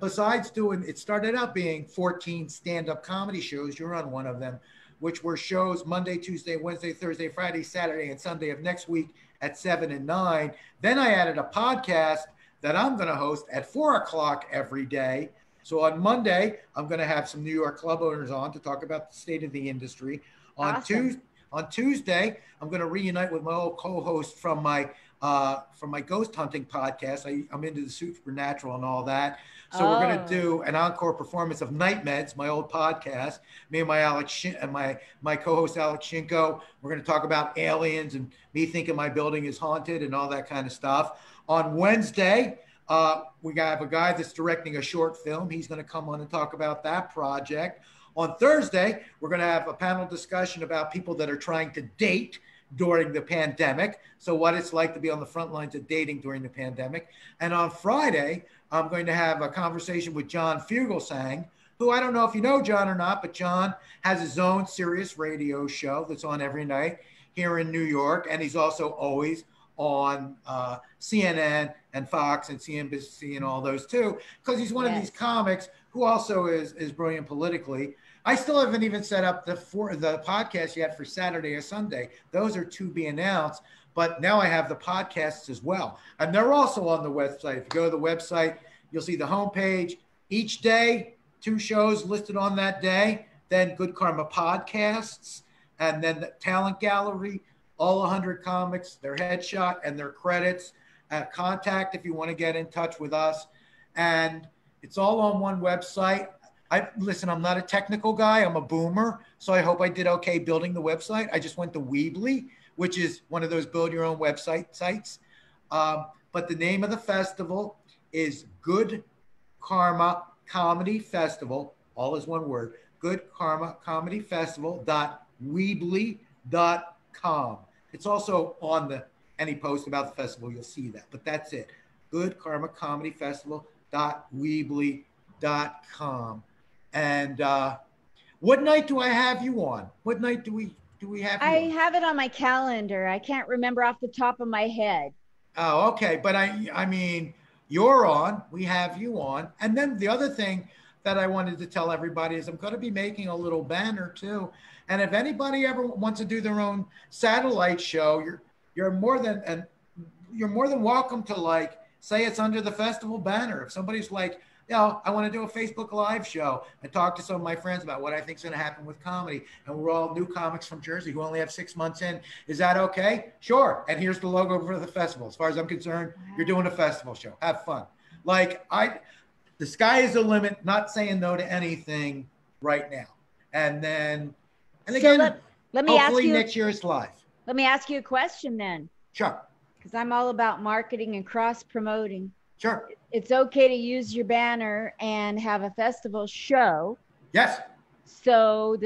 besides doing, it started out being 14 stand-up comedy shows. You're on one of them, which were shows Monday, Tuesday, Wednesday, Thursday, Friday, Saturday, and Sunday of next week at 7 and 9. Then I added a podcast that I'm going to host at 4 o'clock every day. So on Monday, I'm going to have some New York club owners on to talk about the state of the industry. Awesome. On Tuesday, I'm going to reunite with my old co-host from my ghost hunting podcast. I'm into the supernatural and all that. So we're going to do an encore performance of Night Meds, my old podcast. Me and my co-host Alex Shinko. We're going to talk about aliens and me thinking my building is haunted and all that kind of stuff. On Wednesday, we have a guy that's directing a short film. He's going to come on and talk about that project. On Thursday, we're going to have a panel discussion about people that are trying to date during the pandemic. So what it's like to be on the front lines of dating during the pandemic. And on Friday, I'm going to have a conversation with John Fugelsang, who I don't know if you know John or not, but John has his own Sirius radio show that's on every night here in New York. And he's also always on CNN and Fox and CNBC and all those too, because he's one of these comics who also is brilliant politically. I still haven't even set up the podcast yet for Saturday or Sunday. Those are to be announced, but now I have the podcasts as well. And they're also on the website. If you go to the website, you'll see the homepage. Each day, 2 shows listed on that day, then Good Karma Podcasts, and then the Talent Gallery, all 100 comics, their headshot and their credits. Contact if you want to get in touch with us. And it's all on one website. Listen, I'm not a technical guy. I'm a boomer. So I hope I did okay building the website. I just went to Weebly, which is one of those build your own website sites. But the name of the festival is Good Karma Comedy Festival. All is one word. Good Karma Comedy Festival.weebly.com. It's also on any post about the festival. You'll see that, but that's it. Good Karma Comedy Festival.weebly.com. And what night do I have you on? What night do we have you on? have it on my calendar. I can't remember off the top of my head. Oh, okay. But I mean, you're on. We have you on. And then the other thing that I wanted to tell everybody is I'm going to be making a little banner too. And if anybody ever wants to do their own satellite show, you're more than welcome to, like, say it's under the festival banner. If somebody's like, I want to do a Facebook Live show and talk to some of my friends about what I think is going to happen with comedy, and we're all new comics from Jersey who only have 6 months in. Is that okay? Sure. And here's the logo for the festival. As far as I'm concerned, you're doing a festival show. Have fun. Like, the sky is the limit. Not saying no to anything right now. And then, and again, so let me hopefully ask you, next year it's live. Let me ask you a question then. Sure. Because I'm all about marketing and cross promoting. Sure. It's okay to use your banner and have a festival show. Yes. So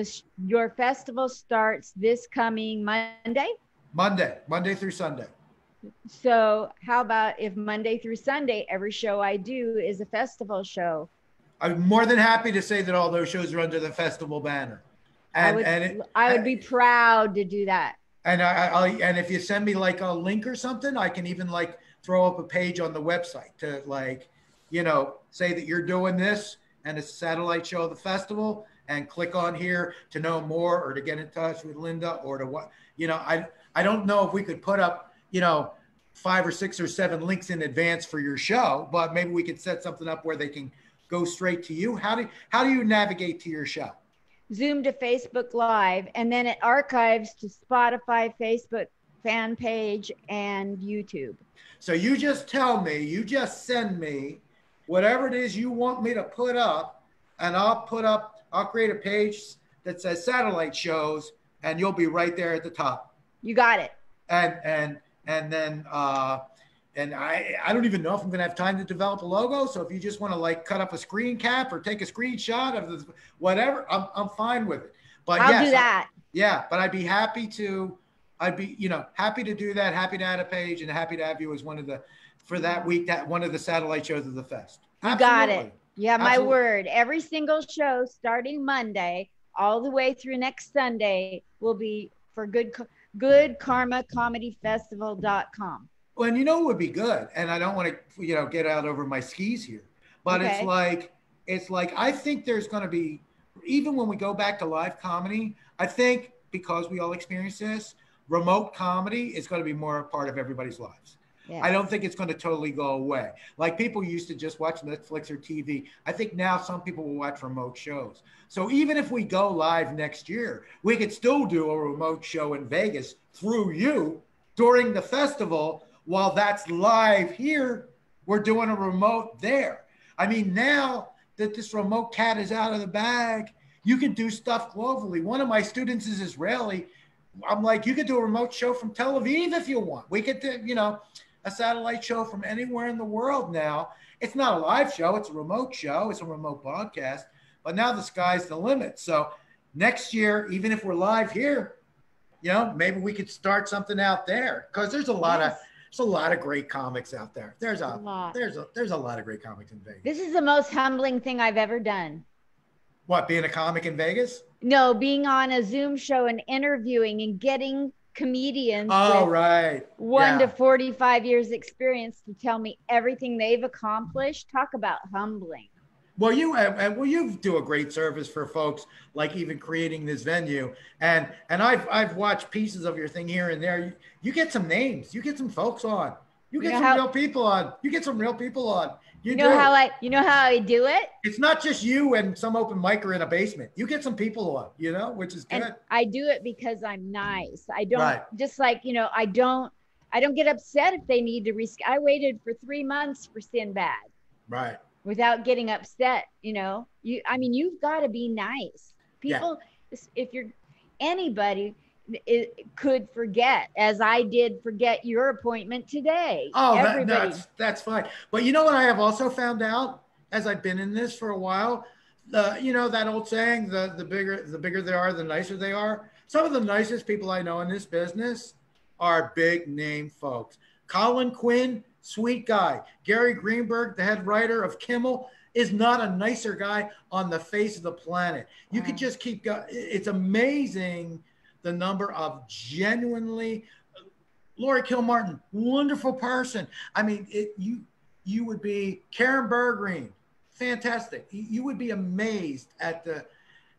your festival starts this coming Monday? Monday through Sunday. So how about if Monday through Sunday, every show I do is a festival show? I'm more than happy to say that all those shows are under the festival banner. And I would be proud to do that. And and if you send me like a link or something, I can even like throw up a page on the website to, like, say that you're doing this and it's a satellite show of the festival, and click on here to know more or to get in touch with Linda or to what, I don't know if we could put up, 5 or 6 or 7 links in advance for your show, but maybe we could set something up where they can go straight to you. How do you navigate to your show? Zoom to Facebook Live, and then it archives to Spotify, Facebook fan page, and YouTube. So you just send me whatever it is you want me to put up, and I'll create a page that says satellite shows, and you'll be right there at the top. You got it. And then I don't even know if I'm going to have time to develop a logo. So if you just want to, like, cut up a screen cap or take a screenshot of the whatever, I'm fine with it. But I'll do that. But I'd be happy to. I'd be, happy to do that. Happy to add a page, and happy to have you as one of the satellite shows of the fest. You got it. Yeah, my word. Every single show starting Monday all the way through next Sunday will be for Good Karma Comedy Festival.com. Well, and it would be good. And I don't want to, get out over my skis here, but okay. It's like, I think there's going to be, even when we go back to live comedy, I think because we all experience this, remote comedy is going to be more a part of everybody's lives. Yes. I don't think it's going to totally go away. Like, people used to just watch Netflix or TV. I think now some people will watch remote shows. So even if we go live next year, we could still do a remote show in Vegas through you during the festival. While that's live here, we're doing a remote there. I mean, now that this remote cat is out of the bag, you can do stuff globally. One of my students is Israeli. I'm like, you could do a remote show from Tel Aviv if you want. We could do, a satellite show from anywhere in the world now. It's not a live show. It's a remote show. It's a remote broadcast. But now the sky's the limit. So next year, even if we're live here, maybe we could start something out there, because there's a lot of great comics out there. There's a lot of great comics in Vegas. This is the most humbling thing I've ever done. What, being a comic in Vegas? No, being on a Zoom show and interviewing and getting comedians with 1 to 45 years experience to tell me everything they've accomplished. Talk about humbling. Well, you do a great service for folks, like even creating this venue, and I've watched pieces of your thing here and there. You get some names, you get some folks on, you get some real people on. You know how I do it? It's not just you and some open micer in a basement. You get some people on, which is good. And I do it because I'm nice. I don't just like, I don't get upset if they need to I waited for 3 months for Sinbad. Right. Without getting upset, you've got to be nice. People, if anybody could forget, as I did forget your appointment today. Oh, that's fine. But you know what I have also found out, as I've been in this for a while, that old saying, the bigger they are, the nicer they are. Some of the nicest people I know in this business are big name folks. Colin Quinn, sweet guy. Gary Greenberg, the head writer of Kimmel, is not a nicer guy on the face of the planet. You could just keep going. It's amazing the number of genuinely, Lori Kilmartin, wonderful person. I mean, you would be Karen Bergreen, fantastic. You would be amazed at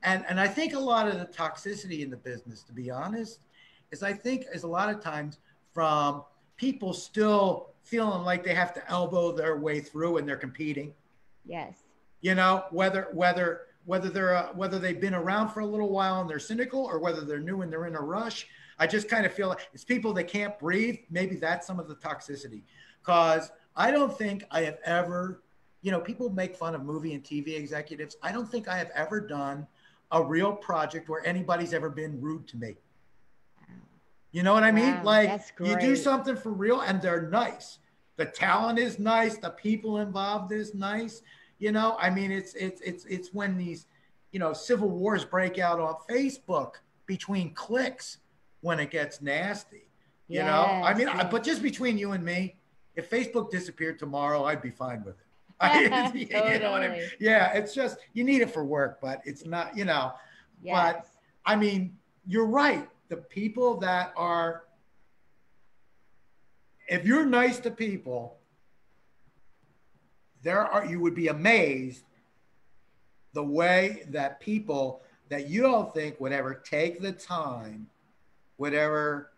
And I think a lot of the toxicity in the business, to be honest, is a lot of times from people still feeling like they have to elbow their way through and they're competing. Yes. You know, whether they've been around for a little while and they're cynical, or whether they're new and they're in a rush. I just kind of feel like it's people that can't breathe. Maybe that's some of the toxicity, because I don't think I have ever, people make fun of movie and TV executives. I don't think I have ever done a real project where anybody's ever been rude to me. You know what I mean? Wow, Like, that's you do great. something for real and they're nice. The talent is nice. The people involved is nice. I mean, it's when these, civil wars break out on Facebook between cliques when it gets nasty. I Yes, mean, yes. but just between you and me, if Facebook disappeared tomorrow, I'd be fine with it. You know what I mean? Totally. Yeah, it's just you need it for work, but it's not, But Yes. I mean, you're right. The people that are, if you're nice to people, you would be amazed the way that people that you don't think would ever take the time, whatever,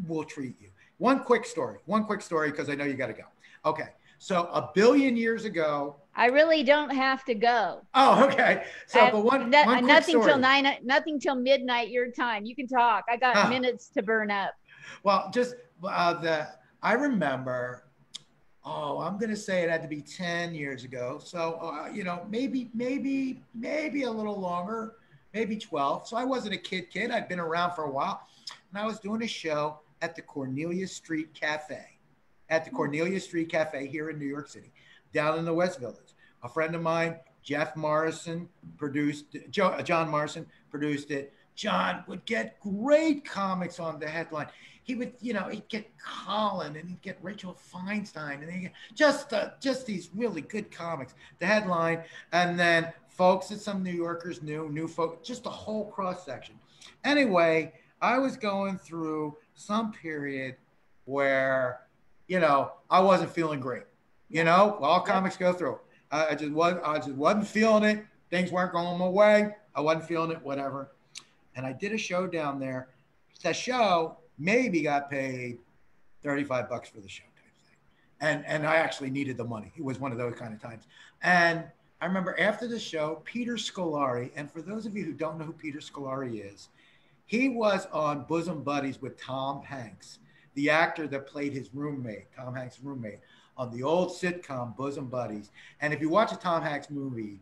will treat you. One quick story, because I know you got to go. Okay. So a billion years ago. I really don't have to go. Oh, okay. So, but one quick nothing story. till nothing till midnight your time. You can talk. I got minutes to burn up. Well, just I remember. Oh, I'm going to say it had to be 10 years ago. So, maybe a little longer, maybe 12. So I wasn't a kid. I'd been around for a while. And I was doing a show at the Cornelia Street Cafe, here in New York City, down in the West Village. A friend of mine, John Morrison, produced it. John would get great comics on the headline. He would, he'd get Colin and he'd get Rachel Feinstein and he'd get just these really good comics, the headline. And then folks that some New Yorkers knew, new folks, just a whole cross section. Anyway, I was going through some period where, I wasn't feeling great. All comics go through. I just wasn't feeling it. Things weren't going my way. I wasn't feeling it, whatever. And I did a show down there. The show maybe got paid $35 for the show type thing. And I actually needed the money. It was one of those kind of times. And I remember after the show, Peter Scolari, and for those of you who don't know who Peter Scolari is, he was on Bosom Buddies with Tom Hanks, the actor that played his roommate, Tom Hanks' roommate, on the old sitcom Bosom Buddies. And if you watch a Tom Hanks movie,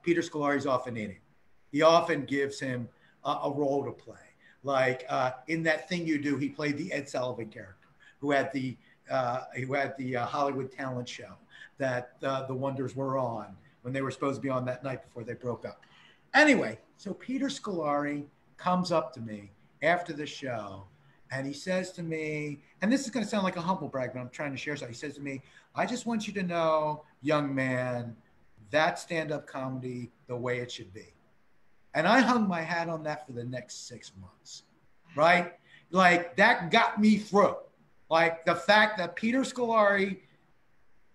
Peter Scolari's often in it. He often gives him a role to play. Like in That Thing You Do, he played the Ed Sullivan character who had the Hollywood talent show that the Wonders were on when they were supposed to be on that night before they broke up. Anyway, so Peter Scolari comes up to me after the show and he says to me, and this is going to sound like a humble brag, but I'm trying to share something. He says to me, I just want you to know, young man, that's stand-up comedy the way it should be. And I hung my hat on that for the next 6 months, right? Like that got me through. Like the fact that Peter Scolari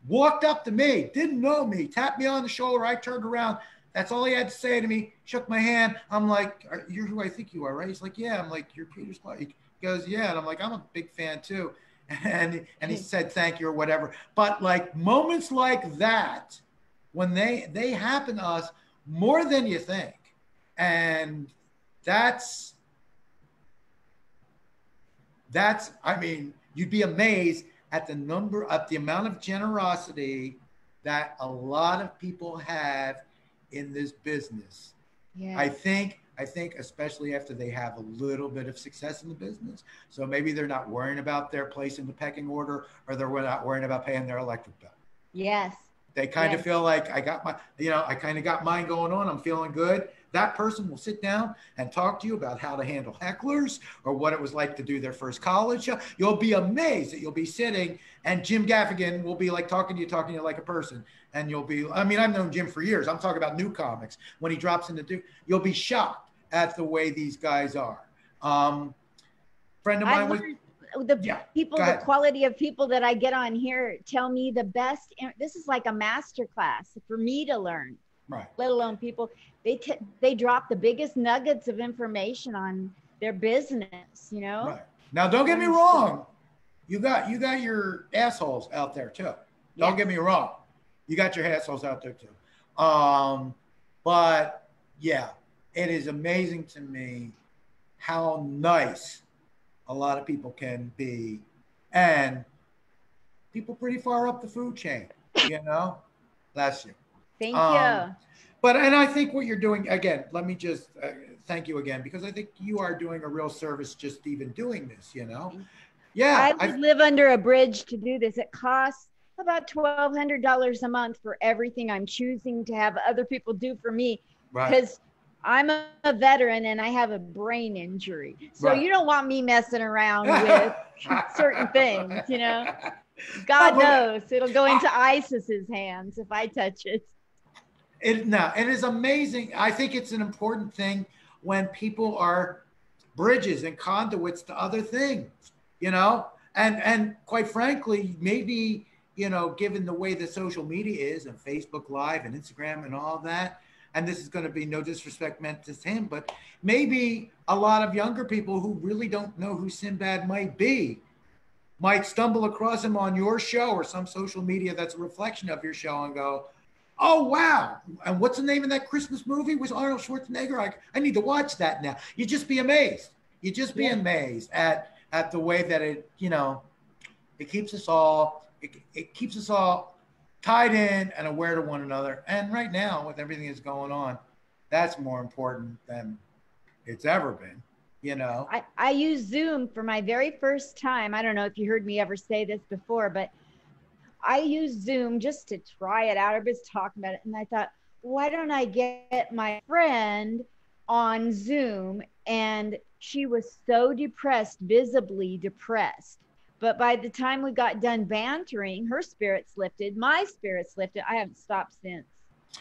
walked up to me, didn't know me, tapped me on the shoulder. I turned around. That's all he had to say to me. Shook my hand. I'm like, you're who I think you are, right? He's like, yeah. I'm like, you're Peter Scolari. He goes, yeah. And I'm like, I'm a big fan too. And he said, thank you or whatever. But like moments like that, when they happen to us more than you think. And that's, I mean, you'd be amazed at the amount of generosity that a lot of people have in this business. Yeah. I think especially after they have a little bit of success in the business. So maybe they're not worrying about their place in the pecking order, or they're not worrying about paying their electric bill. Yes. They kind of feel like I kind of got mine going on. I'm feeling good. That person will sit down and talk to you about how to handle hecklers or what it was like to do their first college show. You'll be amazed that you'll be sitting and Jim Gaffigan will be like talking to you like a person. And you'll be, I mean, I've known Jim for years. I'm talking about new comics. When he drops into you'll be shocked at the way these guys are. Friend of mine was the quality of people that I get on here tell me the best. This is like a master class for me to learn. Right. let alone people. They drop the biggest nuggets of information on their business, you know? Right. Now, don't get me wrong. You got your assholes out there too. Don't get me wrong. You got your assholes out there too. But yeah, it is amazing to me how nice a lot of people can be, and people pretty far up the food chain, you know. Bless you. Thank Um, you. but and I think what you're doing again. Let me just thank you again, because I think you are doing a real service just even doing this. You know. Yeah. I would live under a bridge to do this. It costs about $1,200 a month for everything I'm choosing to have other people do for me, because I'm a veteran and I have a brain injury. So you don't want me messing around with certain things, you know. God knows it'll go into ISIS's hands if I touch it. It is amazing. I think it's an important thing when people are bridges and conduits to other things, you know, and quite frankly, maybe, you know, given the way the social media is and Facebook Live and Instagram and all that, and this is going to be no disrespect meant to him, but maybe a lot of younger people who really don't know who Sinbad might be might stumble across him on your show or some social media that's a reflection of your show and go, oh, wow. And what's the name of that Christmas movie? Was Arnold Schwarzenegger? I need to watch that now. You'd just be amazed. You'd just be amazed at the way that it, you know, it keeps us all, it keeps us all tied in and aware to one another. And right now, with everything that's going on, that's more important than it's ever been. You know, I used Zoom for my very first time. I don't know if you heard me ever say this before, but I used Zoom just to try it out. Everybody's talking about it. And I thought, why don't I get my friend on Zoom? And she was so depressed, visibly depressed. But by the time we got done bantering, her spirits lifted, my spirits lifted. I haven't stopped since.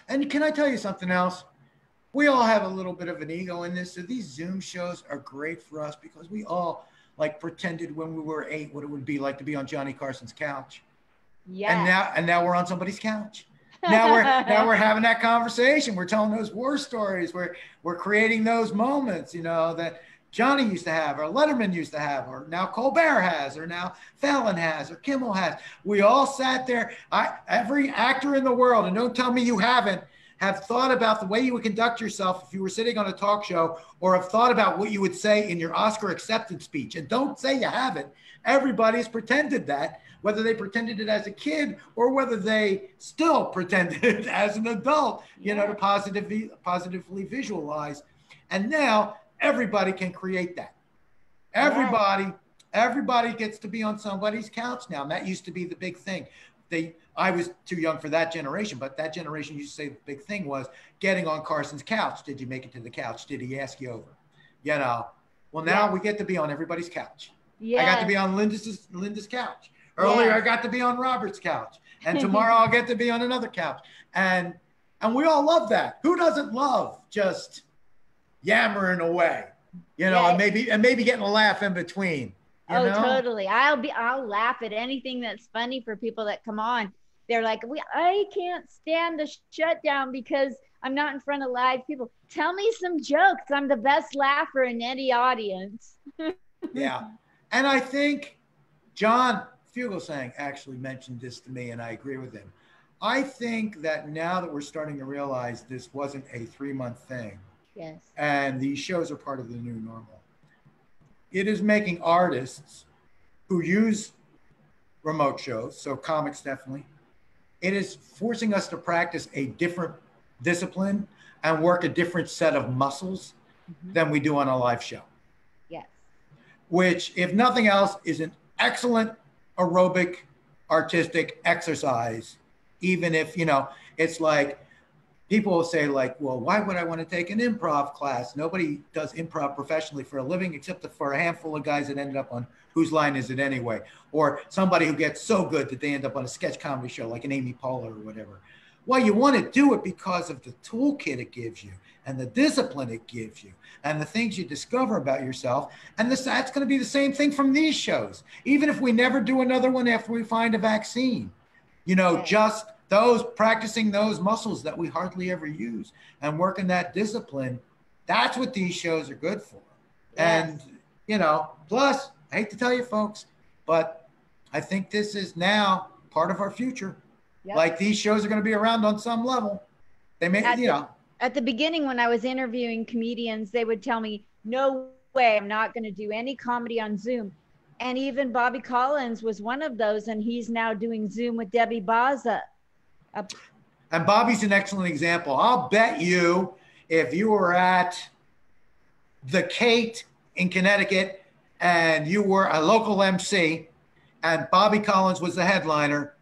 And can I tell you something else? We all have a little bit of an ego in this. So these Zoom shows are great for us because we all like pretended when we were 8 what it would be like to be on Johnny Carson's couch. Yeah. And now we're on somebody's couch. Now we're having that conversation. We're telling those war stories. We're creating those moments, you know, that Johnny used to have, or Letterman used to have, or now Colbert has, or now Fallon has, or Kimmel has. We all sat there. Every actor in the world, and don't tell me you haven't, have thought about the way you would conduct yourself if you were sitting on a talk show, or have thought about what you would say in your Oscar acceptance speech. And don't say you haven't. Everybody's pretended that, whether they pretended it as a kid or whether they still pretended it as an adult, you know, to positively visualize. And now everybody can create that. Everybody gets to be on somebody's couch now. And that used to be the big thing. I was too young for that generation, but that generation used to say the big thing was getting on Carson's couch. Did you make it to the couch? Did he ask you over? You know, well, now we get to be on everybody's couch. I got to be on Linda's couch. Earlier, I got to be on Robert's couch. And tomorrow I'll get to be on another couch. And we all love that. Who doesn't love just yammering away, you know, and maybe getting a laugh in between. You know? Totally. I'll laugh at anything that's funny for people that come on. They're like, I can't stand the shutdown because I'm not in front of live people. Tell me some jokes. I'm the best laugher in any audience. Yeah. And I think John Fugelsang actually mentioned this to me, and I agree with him. I think that now that we're starting to realize this wasn't a 3-month thing. Yes. And these shows are part of the new normal. It is making artists who use remote shows, so comics definitely, it is forcing us to practice a different discipline and work a different set of muscles than we do on a live show. Yes. Which, if nothing else, is an excellent aerobic, artistic exercise, even if, you know, it's like, people will say like, well, why would I want to take an improv class? Nobody does improv professionally for a living, except for a handful of guys that ended up on Whose Line Is It Anyway? Or somebody who gets so good that they end up on a sketch comedy show like an Amy Poehler or whatever. Well, you want to do it because of the toolkit it gives you and the discipline it gives you and the things you discover about yourself. And that's going to be the same thing from these shows. Even if we never do another one after we find a vaccine, you know, just practicing those muscles that we hardly ever use and working that discipline, that's what these shows are good for. Yes. And, plus, I hate to tell you folks, but I think this is now part of our future. Yep. Like these shows are going to be around on some level. They may, At the beginning, when I was interviewing comedians, they would tell me, no way, I'm not going to do any comedy on Zoom. And even Bobby Collins was one of those, and he's now doing Zoom with Debbie Baza. And Bobby's an excellent example. I'll bet you if you were at the Kate in Connecticut and you were a local MC and Bobby Collins was the headliner,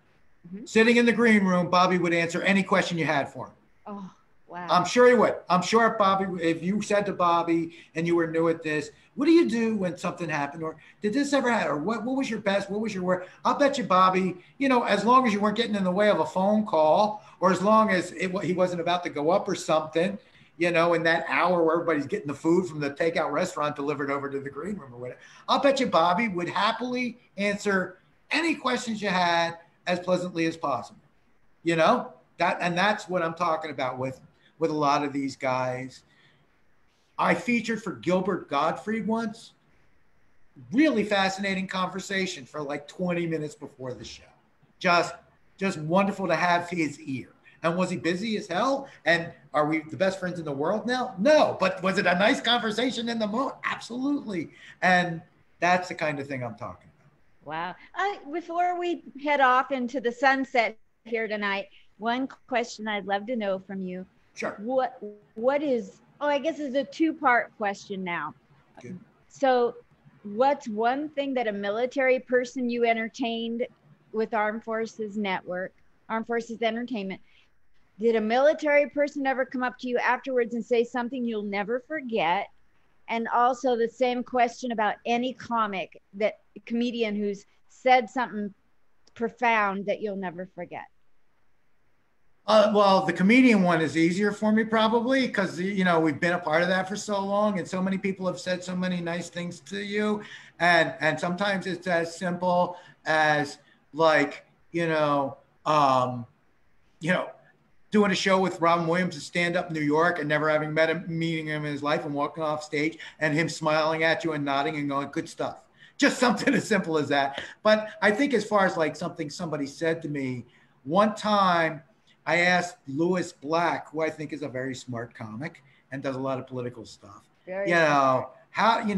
sitting in the green room, Bobby would answer any question you had for him. Oh, wow. I'm sure he would. I'm sure Bobby, if you said to Bobby and you were new at this, what do you do when something happened? Or did this ever happen? Or what was your best? What was your worst? I'll bet you, Bobby, as long as you weren't getting in the way of a phone call, or as long as he wasn't about to go up or something, in that hour where everybody's getting the food from the takeout restaurant delivered over to the green room or whatever, I'll bet you Bobby would happily answer any questions you had as pleasantly as possible. That's what I'm talking about with a lot of these guys. I featured for Gilbert Gottfried once. Really fascinating conversation for like 20 minutes before the show. Just wonderful to have his ear. And was he busy as hell? And are we the best friends in the world now? No. But was it a nice conversation in the moment? Absolutely. And that's the kind of thing I'm talking about. Wow. Before we head off into the sunset here tonight, one question I'd love to know from you. Sure. What is, I guess it's a two-part question now. Good. So what's one thing that a military person you entertained with Armed Forces Entertainment, did a military person ever come up to you afterwards and say something you'll never forget? And also the same question about any comedian who's said something profound that you'll never forget. Well, the comedian one is easier for me probably because, we've been a part of that for so long and so many people have said so many nice things to you. And sometimes it's as simple as like, doing a show with Robin Williams to stand up in New York and never having meeting him in his life and walking off stage and him smiling at you and nodding and going, good stuff. Just something as simple as that. But I think as far as like something somebody said to me, one time I asked Lewis Black, who I think is a very smart comic and does a lot of political stuff, how do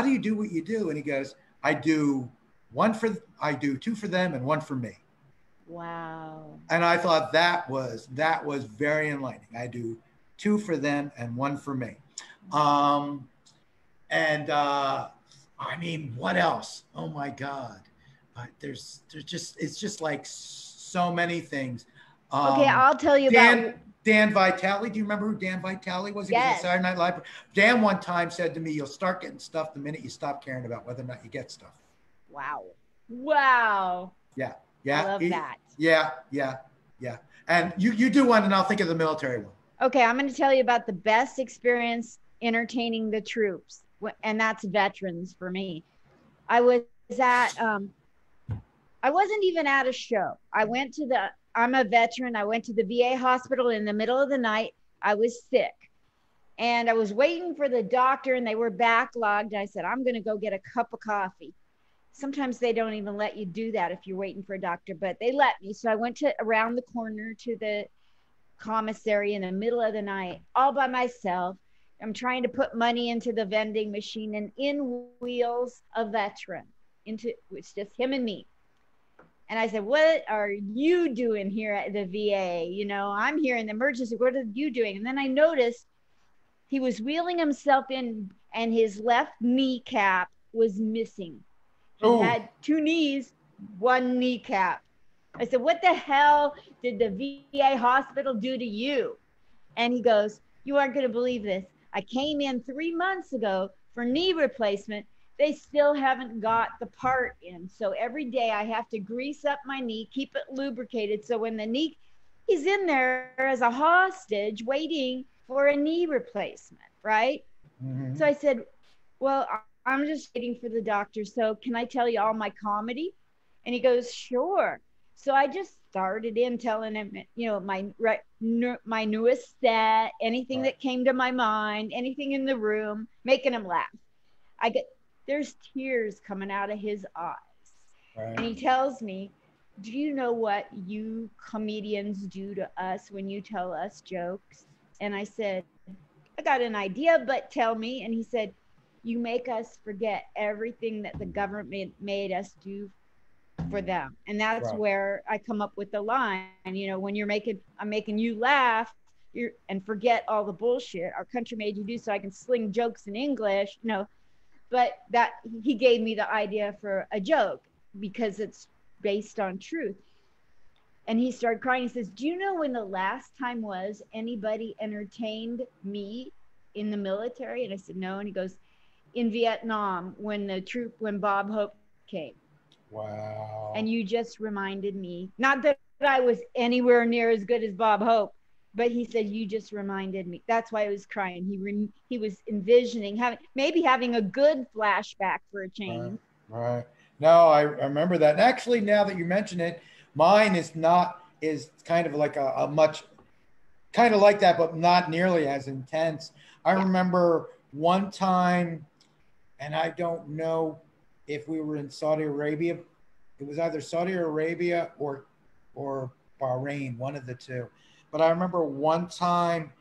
you do what you do? And he goes, I do two for them and one for me. Wow. And I thought that was very enlightening. I do two for them and one for me. What else? Oh my God. It's just like so many things. Okay, I'll tell you about Dan Vitale. Do you remember who Dan Vitale was? He was at Saturday Night Live. Dan one time said to me, you'll start getting stuff the minute you stop caring about whether or not you get stuff. Wow. Yeah. I love that. Yeah. And you do one and I'll think of the military one. Okay, I'm going to tell you about the best experience entertaining the troops. And that's veterans for me. I wasn't even at a show. I'm a veteran. I went to the VA hospital in the middle of the night. I was sick and I was waiting for the doctor and they were backlogged. I said, I'm going to go get a cup of coffee. Sometimes they don't even let you do that if you're waiting for a doctor, but they let me. So I went around the corner to the commissary in the middle of the night, all by myself. I'm trying to put money into the vending machine and in wheels a veteran. It's just him and me. And I said, what are you doing here at the VA? I'm here in the emergency. What are you doing? And then I noticed he was wheeling himself in and his left kneecap was missing. He had two knees, one kneecap. I said, what the hell did the VA hospital do to you? And he goes, you aren't going to believe this. I came in 3 months ago for knee replacement. They still haven't got the part in. So every day I have to grease up my knee, keep it lubricated. So when he's in there as a hostage waiting for a knee replacement, right? Mm-hmm. So I said, well, I'm just waiting for the doctor. So can I tell you all my comedy? And he goes, sure. So I just started in telling him, my newest set, anything Right. that came to my mind, anything in the room, making him laugh. I get there's tears coming out of his eyes. And Right. he tells me, "Do you know what you comedians do to us when you tell us jokes?" And I said, "I got an idea, but tell me." And he said, "You make us forget everything that the government made us do for them." And that's Right. where I come up with the line, when I'm making you laugh, and forget all the bullshit our country made you do so I can sling jokes in English. But that he gave me the idea for a joke because it's based on truth. And he started crying. He says, "Do you know when the last time was anybody entertained me in the military?" And I said, "No." And he goes, "In Vietnam, when Bob Hope came." Wow. And you just reminded me, not that I was anywhere near as good as Bob Hope, but he said, "You just reminded me." That's why I was crying. He was envisioning having a good flashback for a Right. change. Right. No, I remember that. And actually, now that you mention it, mine is kind of like a much kind of like that, but not nearly as intense. I Yeah. remember one time, and I don't know if we were in Saudi Arabia. It was either Saudi Arabia or Bahrain, one of the two. But I remember one time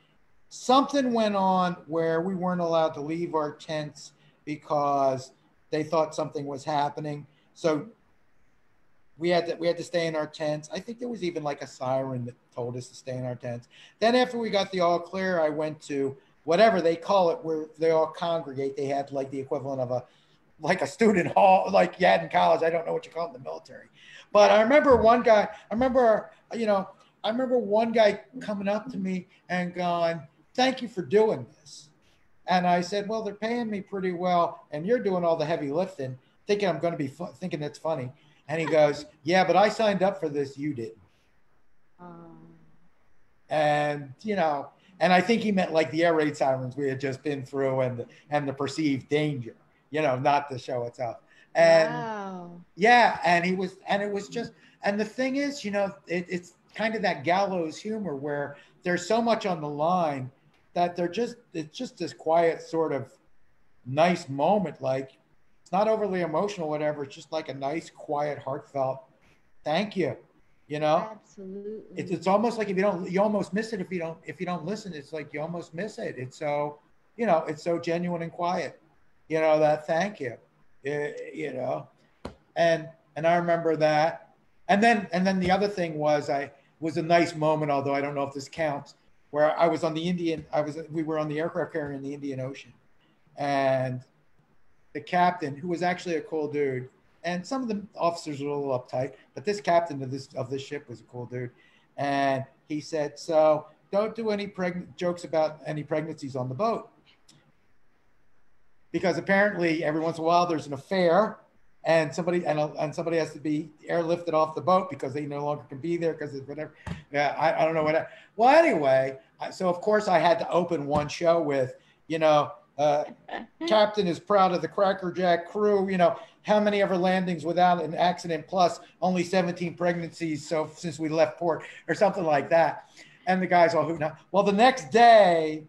something went on where we weren't allowed to leave our tents because they thought something was happening. So we had to stay in our tents. I think there was even like a siren that told us to stay in our tents. Then after we got the all clear, I went to whatever they call it, where they all congregate. They had like the equivalent of a student hall, like you had in college. I don't know what you call it in the military, but I Yeah. remember one guy. I remember one guy coming up to me and going, "Thank you for doing this." And I said, "Well, they're paying me pretty well, and you're doing all the heavy lifting, thinking I'm going to be thinking it's funny." And he goes, "Yeah, but I signed up for this. You didn't." Um, And and I think he meant like the air raid sirens we had just been through, and the perceived danger, not the show itself. And wow. yeah, and it was just, and the thing is, it's kind of that gallows humor where there's so much on the line that it's just this quiet sort of nice moment. Like, it's not overly emotional, whatever. It's just like a nice, quiet, heartfelt thank you. You know, it's Absolutely. almost like if you don't, you almost miss it if you don't listen. It's like you almost miss it. It's so genuine and quiet. That thank you. Eh, you know, and I remember that. And then the other thing was a nice moment, although I don't know if this counts, where I was on the Indian. We were on the aircraft carrier in the Indian Ocean, and the captain, who was actually a cool dude, and some of the officers were a little uptight, but this captain of this ship was a cool dude, and he said, "So don't do any jokes about any pregnancies on the boat, because apparently every once in a while there's an affair, and somebody has to be airlifted off the boat because they no longer can be there because it's whatever." Yeah, I don't know what. Well, anyway, so of course I had to open one show with, you know, uh, captain is proud of the Cracker Jack crew. How many ever landings without an accident, plus only 17 pregnancies so since we left port, or something like that. And the guys all hooting. Well, the next day,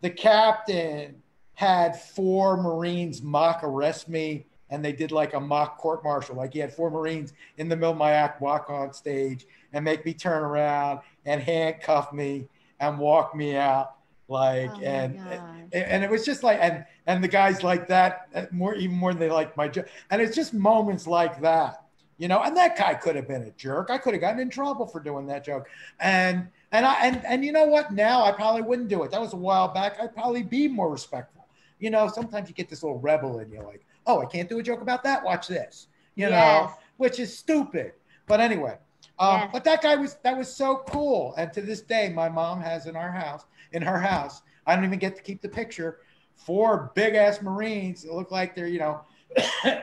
the captain had four Marines mock arrest me, and they did like a mock court martial. Like, he had four Marines in the middle of my act walk on stage and make me turn around and handcuff me and walk me out. Like, Oh my gosh. and it was just like, and the guys like that even more than they like my joke. And it's just moments like that, and that guy could have been a jerk. I could have gotten in trouble for doing that joke. And you know what? Now I probably wouldn't do it. That was a while back. I'd probably be more respectful. Sometimes you get this little rebel in you, like, "Oh, I can't do a joke about that. Watch this," Yes. which is stupid. But anyway, Yes. but that was so cool. And to this day, my mom has in her house. I don't even get to keep the picture. Four big ass Marines that look like they're,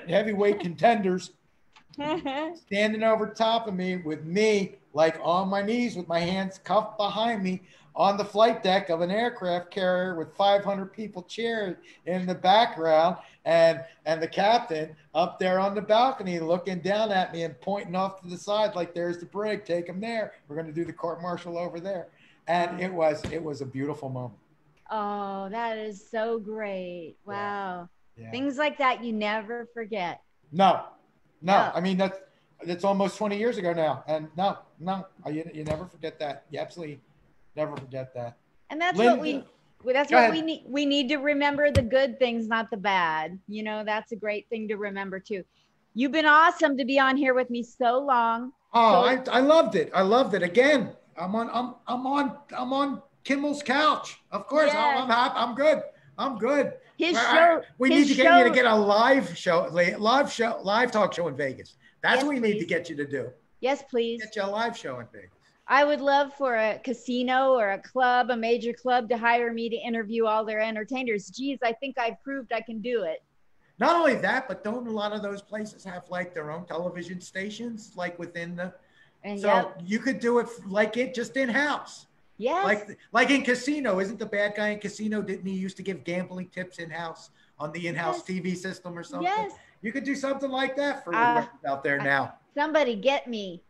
heavyweight contenders, standing over top of me with me like on my knees with my hands cuffed behind me on the flight deck of an aircraft carrier with 500 people cheering in the background, and the captain up there on the balcony looking down at me and pointing off to the side like, there's the brig, take him there, we're going to do the court martial over there. And it was a beautiful moment. Oh, that is so great. Wow. Yeah. Things like that you never forget. No. I mean, that's almost 20 years ago now. And no, you never forget that. You absolutely never forget that. And that's Linda, what we need. We need to remember the good things, not the bad. You know, that's a great thing to remember too. You've been awesome to be on here with me so long. Oh, I loved it. I loved it. Again, I'm on Kimmel's couch. Of course, yes. I'm happy. I'm good. We need to get you to get a live talk show in Vegas. That's what we need to get you to do. Yes, please. Get you a live show in Vegas. I would love for a casino or a club, a major club, to hire me to interview all their entertainers. Geez, I think I've proved I can do it. Not only that, but don't a lot of those places have like their own television stations, like within the, you could do it like it just in-house. Yes. Like in casino, isn't the bad guy in casino, didn't he used to give gambling tips in-house on the in-house TV system or something? Yes. You could do something like that for out there now. Somebody get me.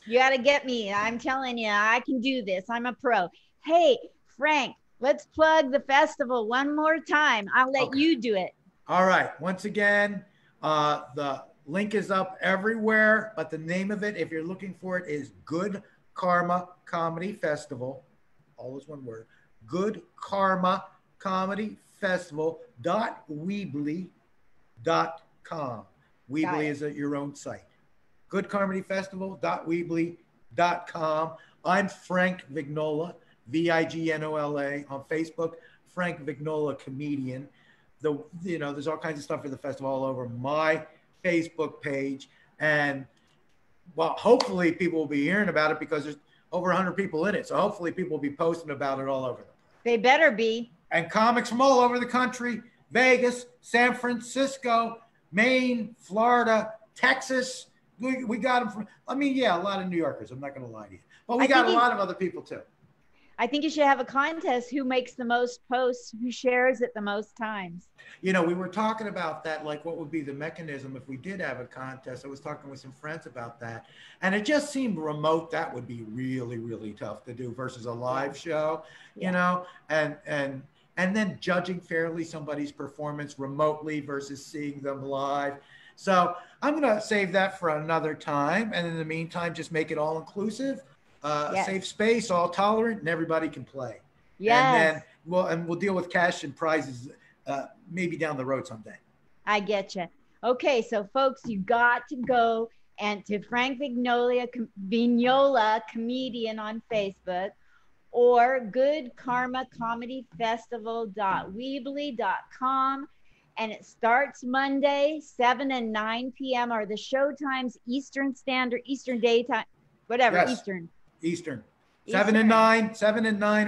You got to get me. I'm telling you, I can do this. I'm a pro. Hey, Frank, let's plug the festival one more time. I'll let you do it. All right. Once again, the link is up everywhere, but the name of it, if you're looking for it, is Good Karma Comedy Festival. All is one word. Good Karma Comedy Festival.weebly.com. Weebly is your own site. goodcomedyfestival.weebly.com. I'm Frank Vignola, Vignola on Facebook. Frank Vignola Comedian. There's all kinds of stuff for the festival all over my Facebook page, and hopefully people will be hearing about it because there's over 100 people in it. So hopefully people will be posting about it all over. They better be. And comics from all over the country: Vegas, San Francisco, Maine, Florida, Texas. We got them from, a lot of New Yorkers. I'm not going to lie to you. But we got a lot of other people too. I think you should have a contest. Who makes the most posts? Who shares it the most times? We were talking about that, like what would be the mechanism if we did have a contest. I was talking with some friends about that. And it just seemed remote. That would be really, really tough to do versus a live show, and then judging fairly somebody's performance remotely versus seeing them live. So I'm going to save that for another time. And in the meantime, just make it all inclusive, safe space, all tolerant, and everybody can play. Yes. And we'll deal with cash and prizes maybe down the road someday. I get you. Okay. So folks, you got to go and to Frank Vignola Comedian on Facebook, or Good Karma Comedy Festival.weebly.com. And it starts Monday, 7 and 9 p.m. are the show times, Eastern Daytime, whatever, yes. Eastern. 7 and 9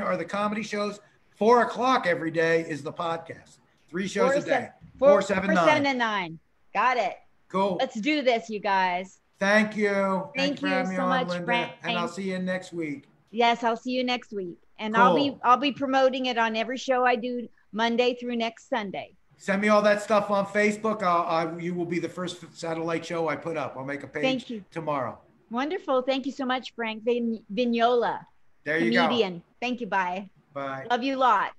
are the comedy shows. 4 o'clock every day is the podcast. 3 shows a day. 4, 7, 9. Got it. Cool. Let's do this, you guys. Thank you. Thank you so much, Linda. Frank. And I'll see you next week. Yes, I'll see you next week. And cool. I'll be promoting it on every show I do Monday through next Sunday. Send me all that stuff on Facebook. You will be the first satellite show I put up. I'll make a page tomorrow. Wonderful. Thank you so much, Frank Vignola. There you go. Comedian. Thank you. Bye. Bye. Love you lots.